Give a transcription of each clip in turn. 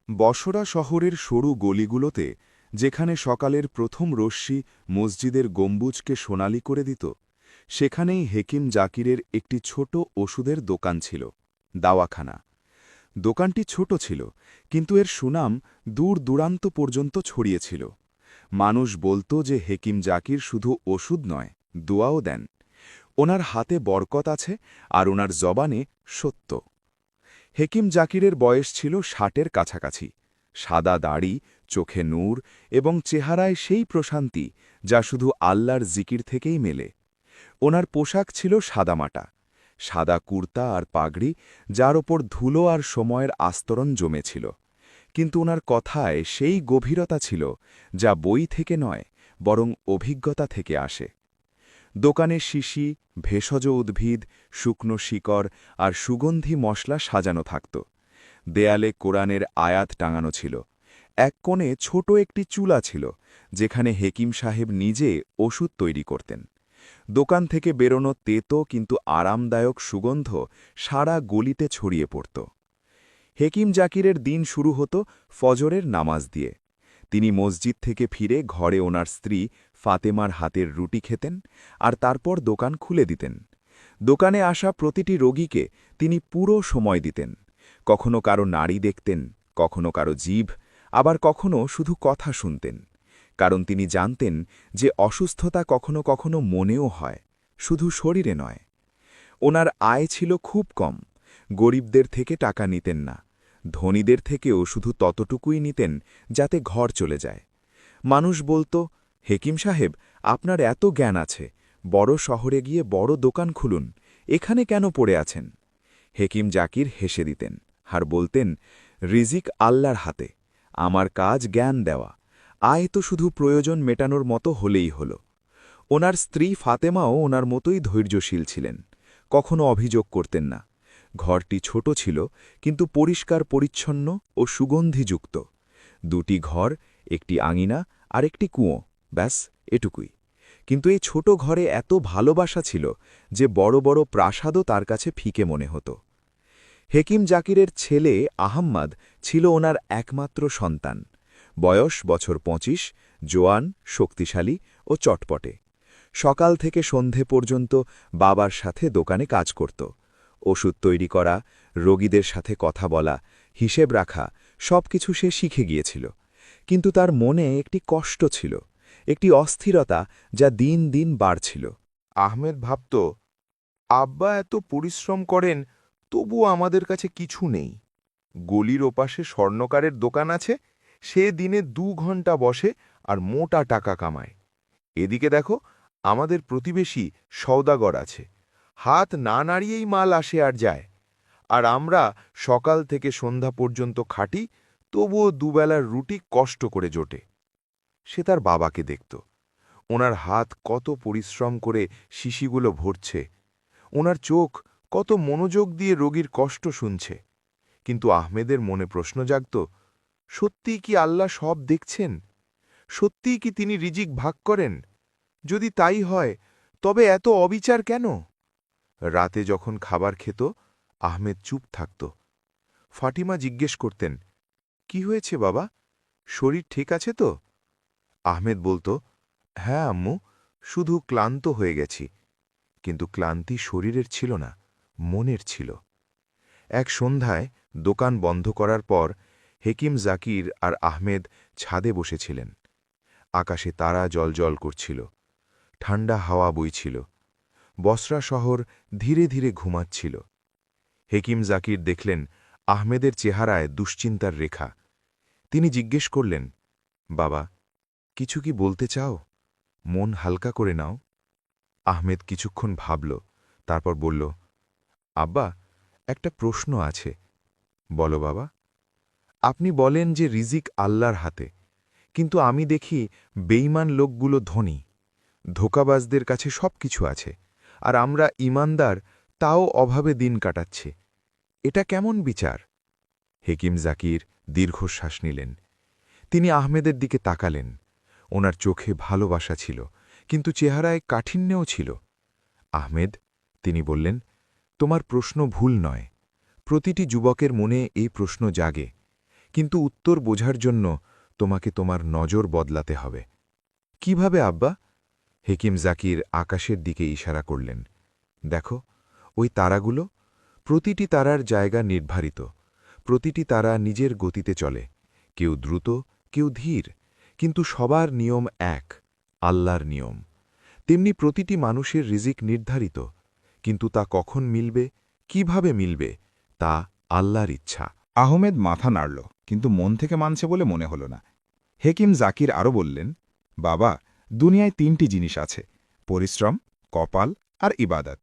বসরা শহরের সরু গলিগুলোতে যেখানে সকালের প্রথম রশ্মি মসজিদের গম্বুজকে সোনালি করে দিত, সেখানেই হেকিম জাকিরের একটি ছোট ওষুধের দোকান ছিল, দাওয়াখানা। দোকানটি ছোট ছিল, কিন্তু এর সুনাম দূর দূরান্ত পর্যন্ত ছড়িয়েছিল। মানুষ বলতো যে হেকিম জাকির শুধু ওষুধ নয়, দোয়াও দেন। ওনার হাতে বরকত আছে, আর ওনার জবানে সত্য। হেকিম জাকিরের বয়স ছিল ৬০-এর কাছাকাছি। সাদা দাড়ি, চোখে নূর এবং চেহারায় সেই প্রশান্তি যা শুধু আল্লাহর জিকির থেকেই মেলে। ওনার পোশাক ছিল সাদামাটা, সাদা কুর্তা আর পাগড়ি, যার ওপর ধুলো আর সময়ের আস্তরণ জমেছিল। কিন্তু ওনার কথায় সেই গভীরতা ছিল যা বই থেকে নয়, বরং অভিজ্ঞতা থেকে আসে। দোকানে শিশি, ভেষজ উদ্ভিদ, শুকনো শিকড় আর সুগন্ধি মশলা সাজানো থাকত। দেয়ালে কোরআনের আয়াত টাঙানো ছিল। এক কোণে ছোট একটি চুলা ছিল, যেখানে হেকিম সাহেব নিজে ওষুধ তৈরি করতেন। দোকান থেকে বেরোনো তেতো কিন্তু আরামদায়ক সুগন্ধ সারা গলিতে ছড়িয়ে পড়ত। হেকিম জাকিরের দিন শুরু হতো ফজরের নামাজ দিয়ে। তিনি মসজিদ থেকে ফিরে ঘরে ওনার স্ত্রী ফাতেমার হাতের রুটি খেতেন, আর তারপর দোকান খুলে দিতেন। দোকানে আসা প্রতিটি রোগীকে তিনি পুরো সময় দিতেন। কখনো কারো নাড়ি দেখতেন, কখনো কারো জিভ, আবার কখনো শুধু কথা শুনতেন। কারণ তিনি জানতেন যে অসুস্থতা কখনো কখনো মনেও হয়, শুধু শরীরে নয়। ওনার আয় ছিল খুব কম। গরিবদের থেকে টাকা নিতেন না, ধনীদের থেকেও শুধু ততটুকুই নিতেন যাতে ঘর চলে যায়। মানুষ বলতো, হেকিম সাহেব, আপনার এত জ্ঞান আছে, বড় শহরে গিয়ে বড় দোকান খুলুন, এখানে কেন পড়ে আছেন? হেকিম জাকির হেসে দিতেন আর বলতেন, রিজিক আল্লাহর হাতে, আমার কাজ জ্ঞান দেওয়া, আয় তো শুধু প্রয়োজন মেটানোর মতো হলেই হল। ওনার স্ত্রী ফাতেমাও ওনার মতোই ধৈর্যশীল ছিলেন, কখনো অভিযোগ করতেন না। ঘরটি ছোট ছিল, কিন্তু পরিষ্কার পরিচ্ছন্ন ও সুগন্ধিযুক্ত। দুটি ঘর, একটি আঙিনা আর একটি কুঁয়ো, ব্যাস এটুকুই। কিন্তু এই ছোট ঘরে এত ভালোবাসা ছিল যে বড় বড় প্রাসাদও তার কাছে ফিকে মনে হতো। হেকিম জাকিরের ছেলে আহম্মদ ছিল ওনার একমাত্র সন্তান। বয়স বছর ২৫, জোয়ান, শক্তিশালী ও চটপটে। সকাল থেকে সন্ধে পর্যন্ত বাবার সাথে দোকানে কাজ করত। ওষুধ তৈরি করা, রোগীদের সাথে কথা বলা, হিসেব রাখা, সবকিছু সে শিখে গিয়েছিল। কিন্তু তার মনে একটি কষ্ট ছিল, একটি অস্থিরতা যা দিন দিন বাড়ছিল। আহমেদ ভাবত, আব্বা এত পরিশ্রম করেন, তবুও আমাদের কাছে কিছু নেই। গলির ওপাশে স্বর্ণকারের দোকান আছে, সে দিনে ২ ঘন্টা বসে আর মোটা টাকা কামায়। এদিকে দেখো, আমাদের প্রতিবেশী সওদাগর আছে, হাত না নাড়িয়েই মাল আসে আর যায়। আর আমরা সকাল থেকে সন্ধ্যা পর্যন্ত খাটি, তবুও দুবেলার রুটি কষ্ট করে জোটে। সে তার বাবাকে দেখত, ওনার হাত কত পরিশ্রম করে শিশিগুলো ভরছে, ওনার চোখ কত মনোযোগ দিয়ে রোগীর কষ্ট শুনছে। কিন্তু আহমেদের মনে প্রশ্ন জাগত, সত্যিই কি আল্লাহ সব দেখছেন? সত্যিই কি তিনি রিজিক ভাগ করেন? যদি তাই হয়, তবে এত অবিচার কেন? রাতে যখন খাবার খেত, আহমেদ চুপ থাকত। ফাটিমা জিজ্ঞেস করতেন, কি হয়েছে বাবা, শরীর ঠিক আছে তো? আহমেদ বলতো, হ্যাঁ আম্মু, শুধু ক্লান্ত হয়ে গেছি। কিন্তু ক্লান্তি শরীরের ছিল না, মনের ছিল। এক সন্ধ্যায় দোকান বন্ধ করার পর হেকিম জাকির আর আহমেদ ছাদে বসেছিলেন। আকাশে তারা জ্বলজ্বল করছিল, ঠান্ডা হাওয়া বইছিল। বসরা শহর ধীরে ধীরে ঘুমাচ্ছিল। হেকিম জাকির দেখলেন আহমেদের চেহারায় দুশ্চিন্তার রেখা। তিনি জিজ্ঞেস করলেন, বাবা, কিছু কি বলতে চাও? মন হালকা করে নাও। আহমেদ কিছুক্ষণ ভাবল, তারপর বলল, আব্বা, একটা প্রশ্ন আছে। বলো বাবা। আপনি বলেন যে রিজিক আল্লাহর হাতে, কিন্তু আমি দেখি বেঈমান লোকগুলো ধনী, ধোঁকাবাজদের কাছে সব কিছু আছে, আর আমরা ইমানদার তাও অভাবে দিন কাটাচ্ছে। এটা কেমন বিচার? হেকিম জাকির দীর্ঘশ্বাস নিলেন। তিনি আহমেদের দিকে তাকালেন। ওনার চোখে ভালোবাসা ছিল, কিন্তু চেহারায় কাঠিন্যও ছিল। আহমেদ, তিনি বললেন, তোমার প্রশ্ন ভুল নয়। প্রতিটি যুবকের মনে এই প্রশ্ন জাগে, কিন্তু উত্তর বোঝার জন্য তোমাকে তোমার নজর বদলাতে হবে। কিভাবে আব্বা? হেকিম জাকির আকাশের দিকে ইশারা করলেন। দেখো, ওই তারাগুলো, প্রতিটি তারার জায়গা নির্ধারিত, প্রতিটি তারা নিজের গতিতে চলে, কেউ দ্রুত, কেউ ধীর, কিন্তু সবার নিয়ম এক, আল্লাহর নিয়ম। তেমনি প্রতিটি মানুষের রিজিক নির্ধারিত, কিন্তু তা কখন মিলবে, কিভাবে মিলবে, তা আল্লাহর ইচ্ছা। আহমেদ মাথা নাড়ল, কিন্তু মন থেকে মানছে বলে মনে হল না। হেকিম জাকির আরও বললেন, বাবা, দুনিয়ায় 3টি জিনিস আছে: পরিশ্রম, কপাল আর ইবাদত।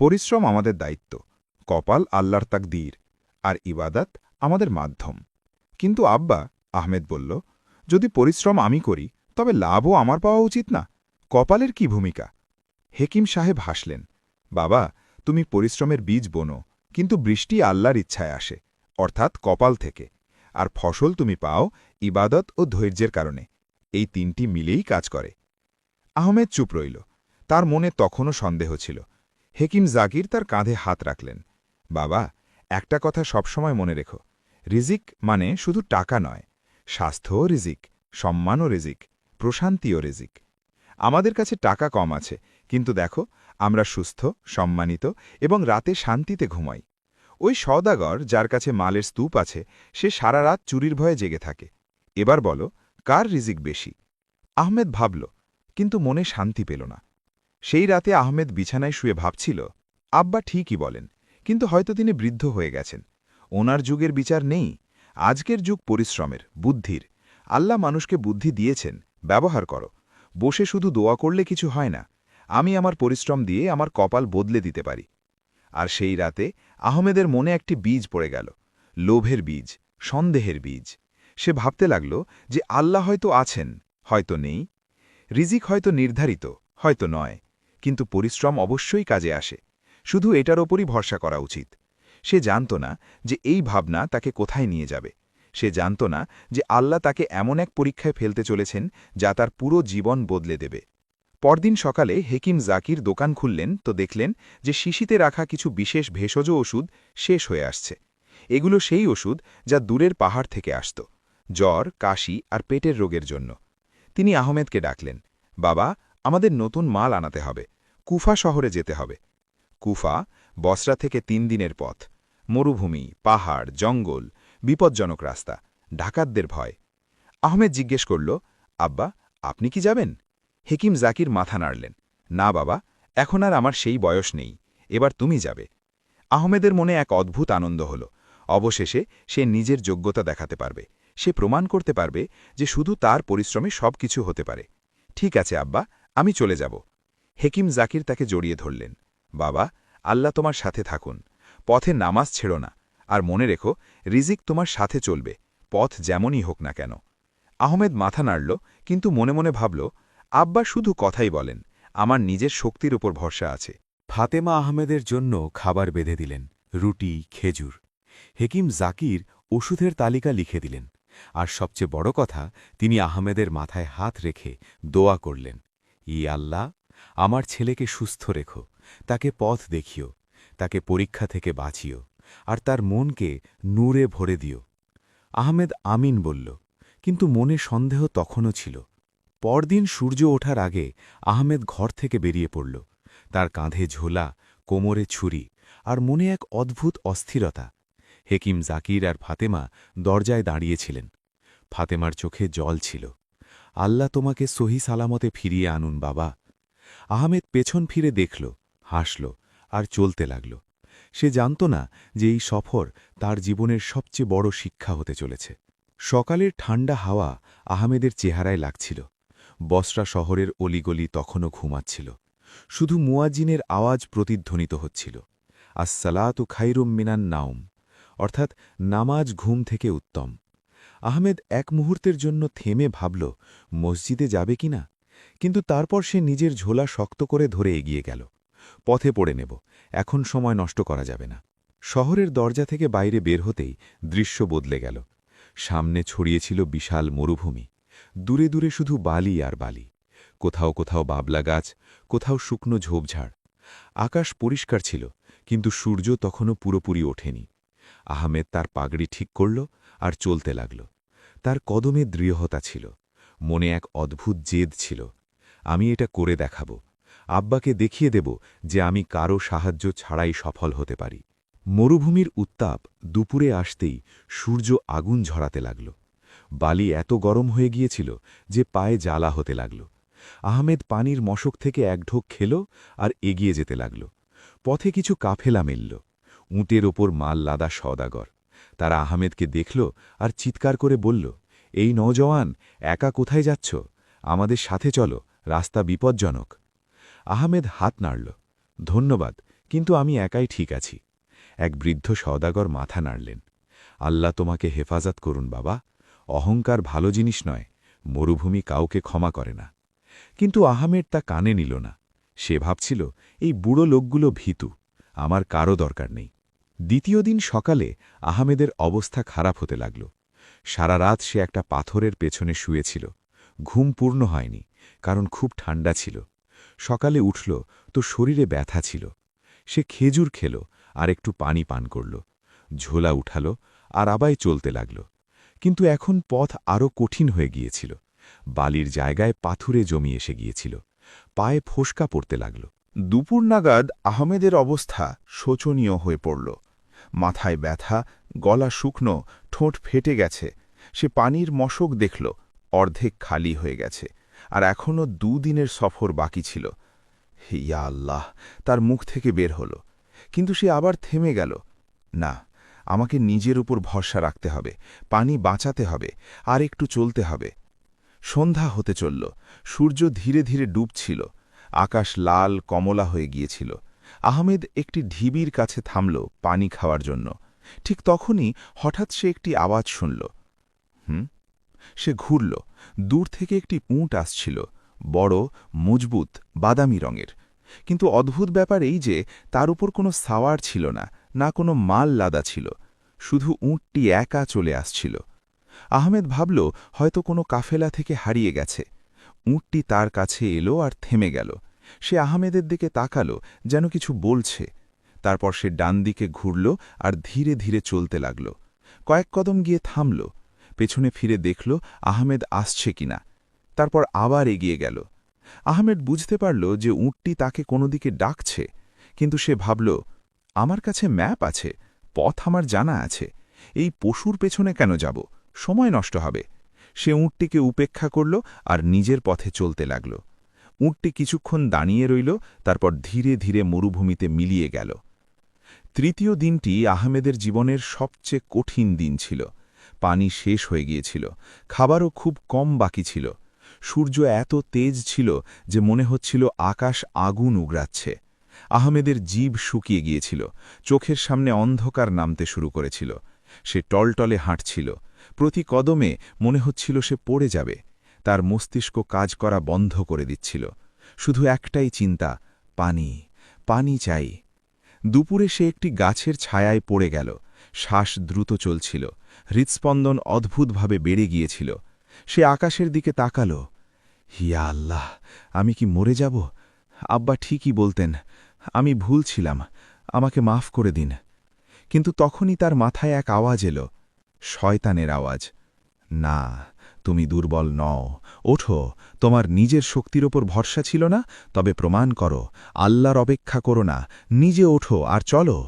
পরিশ্রম আমাদের দায়িত্ব, কপাল আল্লাহর তাকদীর, আর ইবাদত আমাদের মাধ্যম। কিন্তু আব্বা, আহমেদ বলল, যদি পরিশ্রম আমি করি তবে লাভও আমার পাওয়া উচিত না? কপালের কি ভূমিকা? হেকিম সাহেব হাসলেন। বাবা, তুমি পরিশ্রমের বীজ বোনো, কিন্তু বৃষ্টি আল্লাহর ইচ্ছায় আসে, অর্থাৎ কপাল থেকে। আর ফসল তুমি পাও ইবাদত ও ধৈর্যের কারণে। এই 3টি মিলেই কাজ করে। আহমেদ চুপ রইল। তার মনে তখনও সন্দেহ ছিল। হেকিম জাকির তার কাঁধে হাত রাখলেন। বাবা, একটা কথা সবসময় মনে রেখো, রিজিক মানে শুধু টাকা নয়, স্বাস্থ্যও রিজিক, সম্মানও রিজিক, প্রশান্তিও রিজিক। আমাদের কাছে টাকা কম আছে, কিন্তু দেখো, আমরা সুস্থ, সম্মানিত এবং রাতে শান্তিতে ঘুমাই। ওই সওদাগর যার কাছে মালের স্তূপ আছে, সে সারা রাত চুরির ভয়ে জেগে থাকে। এবার বলো, কার রিজিক বেশি? আহমেদ ভাবল, কিন্তু মনে শান্তি পেল না। সেই রাতে আহমেদ বিছানায় শুয়ে ভাবছিল, আব্বা ঠিকই বলেন, কিন্তু হয়তো তিনি বৃদ্ধ হয়ে গেছেন। ওনার যুগের বিচার নেই। আজকের যুগ পরিশ্রমের, বুদ্ধির। আল্লাহ মানুষকে বুদ্ধি দিয়েছেন, ব্যবহার করো। বসে শুধু দোয়া করলে কিছু হয় না। আমি আমার পরিশ্রম দিয়ে আমার কপাল বদলে দিতে পারি। আর সেই রাতে আহমেদের মনে একটি বীজ পড়ে গেল, লোভের বীজ, সন্দেহের বীজ। সে ভাবতে লাগল যে আল্লাহ হয়তো আছেন, হয়তো নেই। রিজিক হয়তো নির্ধারিত, হয়তো নয়, কিন্তু পরিশ্রম অবশ্যই কাজে আসে। শুধু এটার ওপরই ভরসা করা উচিত। সে জানত না যে এই ভাবনা তাকে কোথায় নিয়ে যাবে। সে জানত না যে আল্লাহ তাকে এমন এক পরীক্ষায় ফেলতে চলেছেন যা তার পুরো জীবন বদলে দেবে। পরদিন সকালে হেকিম জাকির দোকান খুললেন তো দেখলেন যে শিশিতে রাখা কিছু বিশেষ ভেষজ ওষুধ শেষ হয়ে আসছে। এগুলো সেই ওষুধ যা দূরের পাহাড় থেকে আসত, জ্বর, কাশি আর পেটের রোগের জন্য। তিনি আহমেদকে ডাকলেন, বাবা, আমাদের নতুন মাল আনাতে হবে, কুফা শহরে যেতে হবে। কুফা বসরা থেকে 3 দিনের পথ, মরুভূমি, পাহাড়, জঙ্গল, বিপজ্জনক রাস্তা, ডাকাতদের ভয়। আহমেদ জিজ্ঞেস করল, আব্বা, আপনি কি যাবেন? হেকিম জাকির মাথা নাড়লেন, না বাবা, এখন আর আমার সেই বয়স নেই, এবার তুমি যাবে। আহমেদের মনে এক অদ্ভুত আনন্দ হল। অবশেষে সে নিজের যোগ্যতা দেখাতে পারবে। সে প্রমাণ করতে পারবে যে শুধু তার পরিশ্রমে সব কিছু হতে পারে। ঠিক আছে আব্বা, আমি চলে যাব। হেকিম জাকির তাকে জড়িয়ে ধরলেন। বাবা, আল্লাহ তোমার সাথে থাকুন। পথে নামাজ ছেড়ো না। আর মনে রেখো, রিজিক তোমার সাথে চলবে, পথ যেমনই হোক না কেন। আহমেদ মাথা নাড়ল, কিন্তু মনে মনে ভাবল, আব্বা শুধু কথাই বলেন, আমার নিজের শক্তির উপর ভরসা আছে। ফাতেমা আহমেদের জন্য খাবার বেঁধে দিলেন, রুটি, খেজুর। হেকিম জাকির ওষুধের তালিকা লিখে দিলেন। আর সবচেয়ে বড় কথা, তিনি আহমেদের মাথায় হাত রেখে দোয়া করলেন, ই আল্লাহ, আমার ছেলেকে সুস্থ রেখো, তাকে পথ দেখিও, তাকে পরীক্ষা থেকে বাঁচিও, আর তার মনকে নূরে ভরে দিও। আহমেদ আমিন বলল, কিন্তু মনে সন্দেহ তখনও ছিল। পরদিন সূর্য ওঠার আগে আহমেদ ঘর থেকে বেরিয়ে পড়ল। তার কাঁধে ঝোলা, কোমরে ছুরি, আর মনে এক অদ্ভুত অস্থিরতা। হেকিম জাকির আর ফাতেমা দরজায় দাঁড়িয়েছিলেন। ফাতেমার চোখে জল ছিল। আল্লাহ তোমাকে সহি সালামতে ফিরিয়ে আনুন বাবা। আহমেদ পেছন ফিরে দেখল, হাসল, আর চলতে লাগল। সে জানত না যে এই সফর তার জীবনের সবচেয়ে বড় শিক্ষা হতে চলেছে। সকালের ঠান্ডা হাওয়া আহমেদের চেহারায় লাগছিল। বসরা শহরের অলিগলি তখনও ঘুমাচ্ছিল। শুধু মুয়াজ্জিনের আওয়াজ প্রতিধ্বনিত হচ্ছিল, আসসালাতু খাইরুম মিনান নাওম, অর্থাৎ নামাজ ঘুম থেকে উত্তম। আহমেদ এক মুহূর্তের জন্য থেমে ভাবল মসজিদে যাবে কিনা, কিন্তু তারপর সে নিজের ঝোলা শক্ত করে ধরে এগিয়ে গেল। পথে পড়ে নেব, এখন সময় নষ্ট করা যাবে না। শহরের দরজা থেকে বাইরে বের হতেই দৃশ্য বদলে গেল। সামনে ছড়িয়েছিল বিশাল মরুভূমি, দূরে দূরে শুধু বালি আর বালি। কোথাও কোথাও বাবলা গাছ, কোথাও শুকনো ঝোপঝাড়। আকাশ পরিষ্কার ছিল, কিন্তু সূর্য তখনও পুরোপুরি ওঠেনি। আহমেদ তার পাগড়ি ঠিক করল আর চলতে লাগল। তার কদমে দৃঢ়তা ছিল, মনে এক অদ্ভুত জেদ ছিল। আমি এটা করে দেখাব, আব্বাকে দেখিয়ে দেব যে আমি কারো সাহায্য ছাড়াই সফল হতে পারি। মরুভূমির উত্তাপ দুপুরে আসতেই সূর্য আগুন ঝরাতে লাগল। বালি এত গরম হয়ে গিয়েছিল যে পায়ে জ্বালা হতে লাগল। আহমেদ পানির মশক থেকে এক ঢোক খেল আর এগিয়ে যেতে লাগল। পথে কিছু কাফেলা মিলল। উটের ওপর মাল লাদা সওদাগর। তারা আহমেদকে দেখল আর চিৎকার করে বলল, এই নওজওয়ান, একা কোথায় যাচ্ছ? আমাদের সাথে চলো, রাস্তা বিপজ্জনক। আহমেদ হাত নাড়ল। ধন্যবাদ, কিন্তু আমি একাই ঠিক আছি। এক বৃদ্ধ সওদাগর মাথা নাড়লেন। আল্লাহ তোমাকে হেফাজত করুন বাবা, অহংকার ভালো জিনিস নয়, মরুভূমি কাউকে ক্ষমা করে না। কিন্তু আহমেদ তা কানে নিল না। সে ভাবছিল, এই বুড়ো লোকগুলো ভীতু, আমার কারও দরকার নেই। দ্বিতীয় দিন সকালে আহমেদের অবস্থা খারাপ হতে লাগল। সারা রাত সে একটা পাথরের পেছনে শুয়েছিল। ঘুম পূর্ণ হয়নি, কারণ খুব ঠান্ডা ছিল। সকালে উঠল তো শরীরে ব্যথা ছিল। সে খেজুর খেল আর একটু পানি পান করল। ঝোলা উঠাল আর আবাই চলতে লাগল। কিন্তু এখন পথ আরও কঠিন হয়ে গিয়েছিল। বালির জায়গায় পাথুরে জমি এসে গিয়েছিল। পায়ে ফোসকা পড়তে লাগল। দুপুর নাগাদ আহমেদের অবস্থা শোচনীয় হয়ে পড়ল। মাথায় ব্যথা, গলা শুকনো, ঠোঁট ফেটে গেছে। সে পানির মশক দেখল, অর্ধেক খালি হয়ে গেছে, আর এখনও 2 দিনের সফর বাকি ছিল। ইয়া আল্লাহ, তার মুখ থেকে বের হল। কিন্তু সে আবার থেমে গেল। না, আমাকে নিজের উপর ভরসা রাখতে হবে, পানি বাঁচাতে হবে, আর একটু চলতে হবে। সন্ধ্যা হতে চলল, সূর্য ধীরে ধীরে ডুবছিল, আকাশ লাল কমলা হয়ে গিয়েছিল। আহমেদ একটি ঢিবির কাছে থামল পানি খাওয়ার জন্য। ঠিক তখনই হঠাৎ সে একটি আওয়াজ শুনল। সে ঘুরল। দূর থেকে একটি উট আসছিল, বড়, মজবুত, বাদামি রঙের। কিন্তু অদ্ভুত ব্যাপার এই যে তার উপর কোনো সাওয়ার ছিল না, না কোনো মাল লাদা ছিল। শুধু উটটি একা চলে আসছিল। আহমেদ ভাবল হয়তো কোনো কাফেলা থেকে হারিয়ে গেছে। উটটি তার কাছে এলো আর থেমে গেল। সে আহমেদের দিকে তাকালো, যেন কিছু বলছে। তারপর সে ডান দিকে ঘুরল আর ধীরে ধীরে চলতে লাগল। কয়েক কদম গিয়ে থামল, পেছনে ফিরে দেখল আহমেদ আসছে কিনা। তারপর আবার এগিয়ে গেল। আহমেদ বুঝতে পারল যে উটটি তাকে কোনো দিকে ডাকছে। কিন্তু সে ভাবল, আমার কাছে ম্যাপ আছে, পথ আমার জানা আছে, এই পশুর পেছনে কেন যাব? সময় নষ্ট হবে। সে উটটিকে উপেক্ষা করল আর নিজের পথে চলতে লাগল। উটটি কিছুক্ষণ দাঁড়িয়ে রইল, তারপর ধীরে ধীরে মরুভূমিতে মিলিয়ে গেল। তৃতীয় দিনটি আহমেদের জীবনের সবচেয়ে কঠিন দিন ছিল। পানি শেষ হয়ে গিয়েছিল, খাবারও খুব কম বাকি ছিল। সূর্য এত তেজ ছিল যে মনে হচ্ছিল আকাশ আগুন উগড়াচ্ছে। আহমেদের জিভ শুকিয়ে গিয়েছিল, চোখের সামনে অন্ধকার নামতে শুরু করেছিল। সে টলটলে হাঁটছিল। প্রতি কদমে মনে হচ্ছিল সে পড়ে যাবে। তার মস্তিষ্ক কাজ করা বন্ধ করে দিচ্ছিল। শুধু একটাই চিন্তা, পানি, পানি চাই। দুপুরে সে একটি গাছের ছায়ায় পড়ে গেল। শ্বাস দ্রুত চলছিল, হৃৎস্পন্দন অদ্ভুতভাবে বেড়ে গিয়েছিল। সে আকাশের দিকে তাকাল। হিয়া আল্লাহ, আমি কি মরে যাব? আব্বা ঠিকই বলতেন, আমি ভুল ছিলাম, আমাকে মাফ করে দিন। কিন্তু তখনই তার মাথায় এক আওয়াজ এলো, শয়তানের আওয়াজ। না, তুমি দুর্বল নও, ওঠো। তোমার নিজের শক্তির ওপর ভরসা ছিল না? তবে প্রমাণ করো। আল্লাহর অপেক্ষা করো না, নিজে ওঠো আর চলো।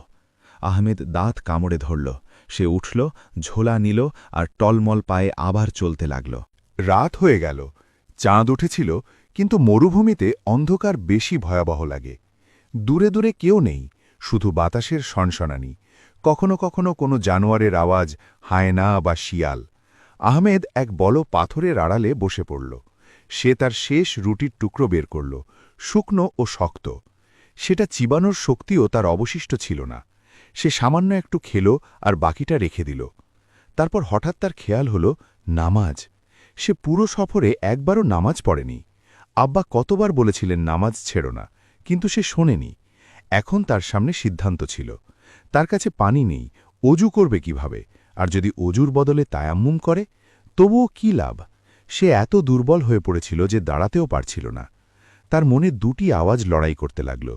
আহমেদ দাঁত কামড়ে ধরল। সে উঠল, ঝোলা নিল আর টলমল পায়ে আবার চলতে লাগল। রাত হয়ে গেল, চাঁদ উঠেছিল, কিন্তু মরুভূমিতে অন্ধকার বেশি ভয়াবহ লাগে। দূরে দূরে কেউ নেই, শুধু বাতাসের সনসনানি, কখনো কখনো কোনো জানোয়ারের আওয়াজ, হায়না বা শিয়াল। আহমেদ এক বড় পাথরের আড়ালে বসে পড়ল। সে তার শেষ রুটির টুকরো বের করল, শুকনো ও শক্ত। সেটা চিবানোর শক্তিও তার অবশিষ্ট ছিল না। সে সামান্য একটু খেল আর বাকিটা রেখে দিল। তারপর হঠাৎ তার খেয়াল হল, নামাজ। সে পুরো সফরে একবারও নামাজ পড়েনি। আব্বা কতবার বলেছিলেন নামাজ ছেড়ো না, কিন্তু সে শোনেনি। এখন তার সামনে সিদ্ধান্ত ছিল। তার কাছে পানি নেই, অজু করবে কিভাবে? আর যদি অজুর বদলে তায়াম্মুম করে, তবুও কি লাভ? সে এত দুর্বল হয়ে পড়েছিল যে দাঁড়াতেও পারছিল না। তার মনে 2টি আওয়াজ লড়াই করতে লাগল।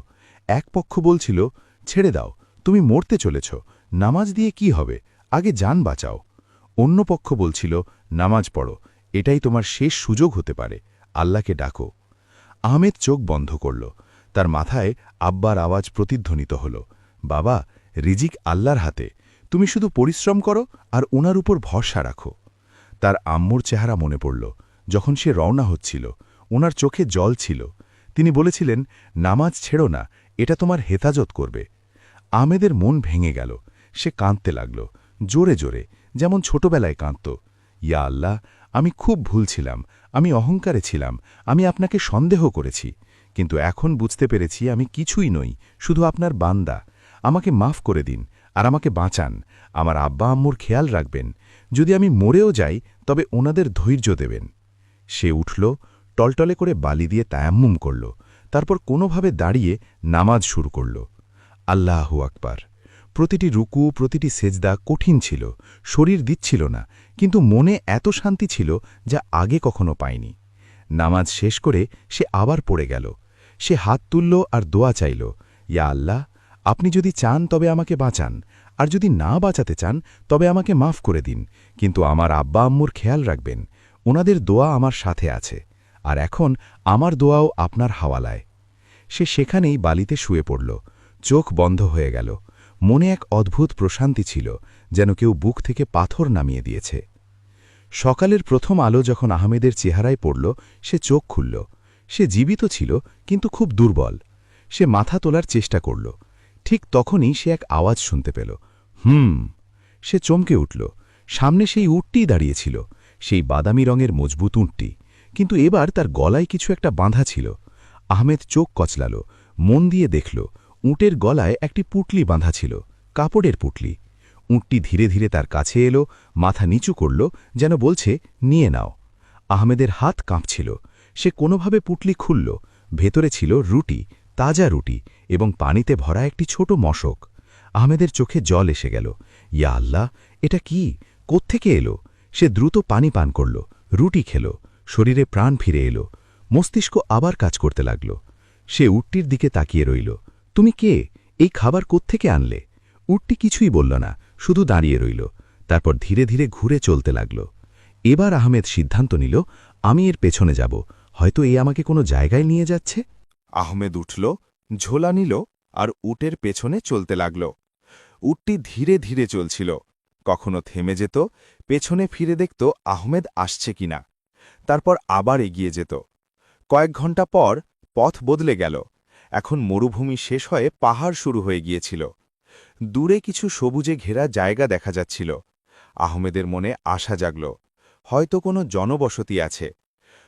এক পক্ষ বলছিল, ছেড়ে দাও, তুমি মরতে চলেছ, নামাজ দিয়ে কি হবে, আগে জান বাঁচাও। অন্য পক্ষ বলছিল, নামাজ পড়ো, এটাই তোমার শেষ সুযোগ হতে পারে, আল্লাহকে ডাকো। আহমেদ চোখ বন্ধ করল। তার মাথায় আব্বার আওয়াজ প্রতিধ্বনিত হল, বাবা, রিজিক আল্লাহর হাতে, তুমি শুধু পরিশ্রম করো আর ওনার উপর ভরসা রাখো। তার আম্মুর চেহারা মনে পড়ল, যখন সে রওনা হচ্ছিল, ওনার চোখে জল ছিল। তিনি বলেছিলেন, নামাজ ছেড়ো না, এটা তোমার হেফাজত করবে। আহমেদের মন ভেঙে গেল। সে কাঁদতে লাগল, জোরে জোরে, যেমন ছোটবেলায় কাঁদত। ইয়া আল্লাহ, আমি খুব ভুল ছিলাম, আমি অহংকারে ছিলাম, আমি আপনাকে সন্দেহ করেছি, কিন্তু এখন বুঝতে পেরেছি আমি কিছুই নই, শুধু আপনার বান্দা। আমাকে মাফ করে দিন আর আমাকে বাঁচান। আমার আব্বা আম্মুর খেয়াল রাখবেন। যদি আমি মরেও যাই তবে ওনাদের ধৈর্য দেবেন। সে উঠল, টলটলে করে বালি দিয়ে তায়াম্মুম করল, তারপর কোনোভাবে দাঁড়িয়ে নামাজ শুরু করল। আল্লাহু আকবার। প্রতিটি রুকু, প্রতিটি সেজদা কঠিন ছিল, শরীর দিচ্ছিল না, কিন্তু মনে এত শান্তি ছিল যা আগে কখনো পায়নি। নামাজ শেষ করে সে আবার পড়ে গেল। সে হাত তুলল আর দোয়া চাইল, ইয়া আল্লাহ, আপনি যদি চান তবে আমাকে বাঁচান, আর যদি না বাঁচাতে চান তবে আমাকে মাফ করে দিন, কিন্তু আমার আব্বা আম্মুর খেয়াল রাখবেন। ওনাদের দোয়া আমার সাথে আছে, আর এখন আমার দোয়াও আপনার হাওয়ালায়। সে সেখানেই বালিতে শুয়ে পড়ল, চোখ বন্ধ হয়ে গেল। মনে এক অদ্ভুত প্রশান্তি ছিল, যেন কেউ বুক থেকে পাথর নামিয়ে দিয়েছে। সকালের প্রথম আলো যখন আহমেদের চেহারায় পড়ল, সে চোখ খুলল। সে জীবিত ছিল, কিন্তু খুব দুর্বল। সে মাথা তোলার চেষ্টা করল। ঠিক তখনই সে এক আওয়াজ শুনতে পেল, সে চমকে উঠল। সামনে সেই উটটিই দাঁড়িয়েছিল, সেই বাদামি রঙের মজবুত উটটি, কিন্তু এবার তার গলায় কিছু একটা বাঁধা ছিল। আহমেদ চোখ কচলাল, মন দিয়ে দেখল, উটের গলায় একটি পুটলি বাঁধা ছিল, কাপড়ের পুটলি। উটটি ধীরে ধীরে তার কাছে এলো, মাথা নিচু করল, যেন বলছে, নিয়ে নাও। আহমেদের হাত কাঁপছিল। সে কোনোভাবে পুটলি খুলল। ভেতরে ছিল রুটি, তাজা রুটি, এবং পানিতে ভরা একটি ছোট মশক। আহমেদের চোখে জল এসে গেল। ইয়া আল্লাহ, এটা কি, কোত্থেকে এলো? সে দ্রুত পানি পান করল, রুটি খেল, শরীরে প্রাণ ফিরে এলো। মস্তিষ্ক আবার কাজ করতে লাগল। সে উটটির দিকে তাকিয়ে রইল। তুমি কে? এই খাবার কোত্থেকে আনলে? উটটি কিছুই বলল না, শুধু দাঁড়িয়ে রইল। তারপর ধীরে ধীরে ঘুরে চলতে লাগল। এবার আহমেদ সিদ্ধান্ত নিল, আমি এর পেছনে যাব, হয়তো এ আমাকে কোনো জায়গায় নিয়ে যাচ্ছে। আহমেদ উঠল, ঝোলা নিল আর উটের পেছনে চলতে লাগল। উটটি ধীরে ধীরে চলছিল, কখনো থেমে যেত, পেছনে ফিরে দেখত আহমেদ আসছে কিনা, তারপর আবার এগিয়ে যেত। কয়েক ঘন্টা পর পথ বদলে গেল। এখন মরুভূমি শেষ হয়ে পাহাড় শুরু হয়ে গিয়েছিল। দূরে কিছু সবুজে ঘেরা জায়গা দেখা যাচ্ছিল। আহমেদের মনে আশা জাগল, হয়তো কোনো জনবসতি আছে।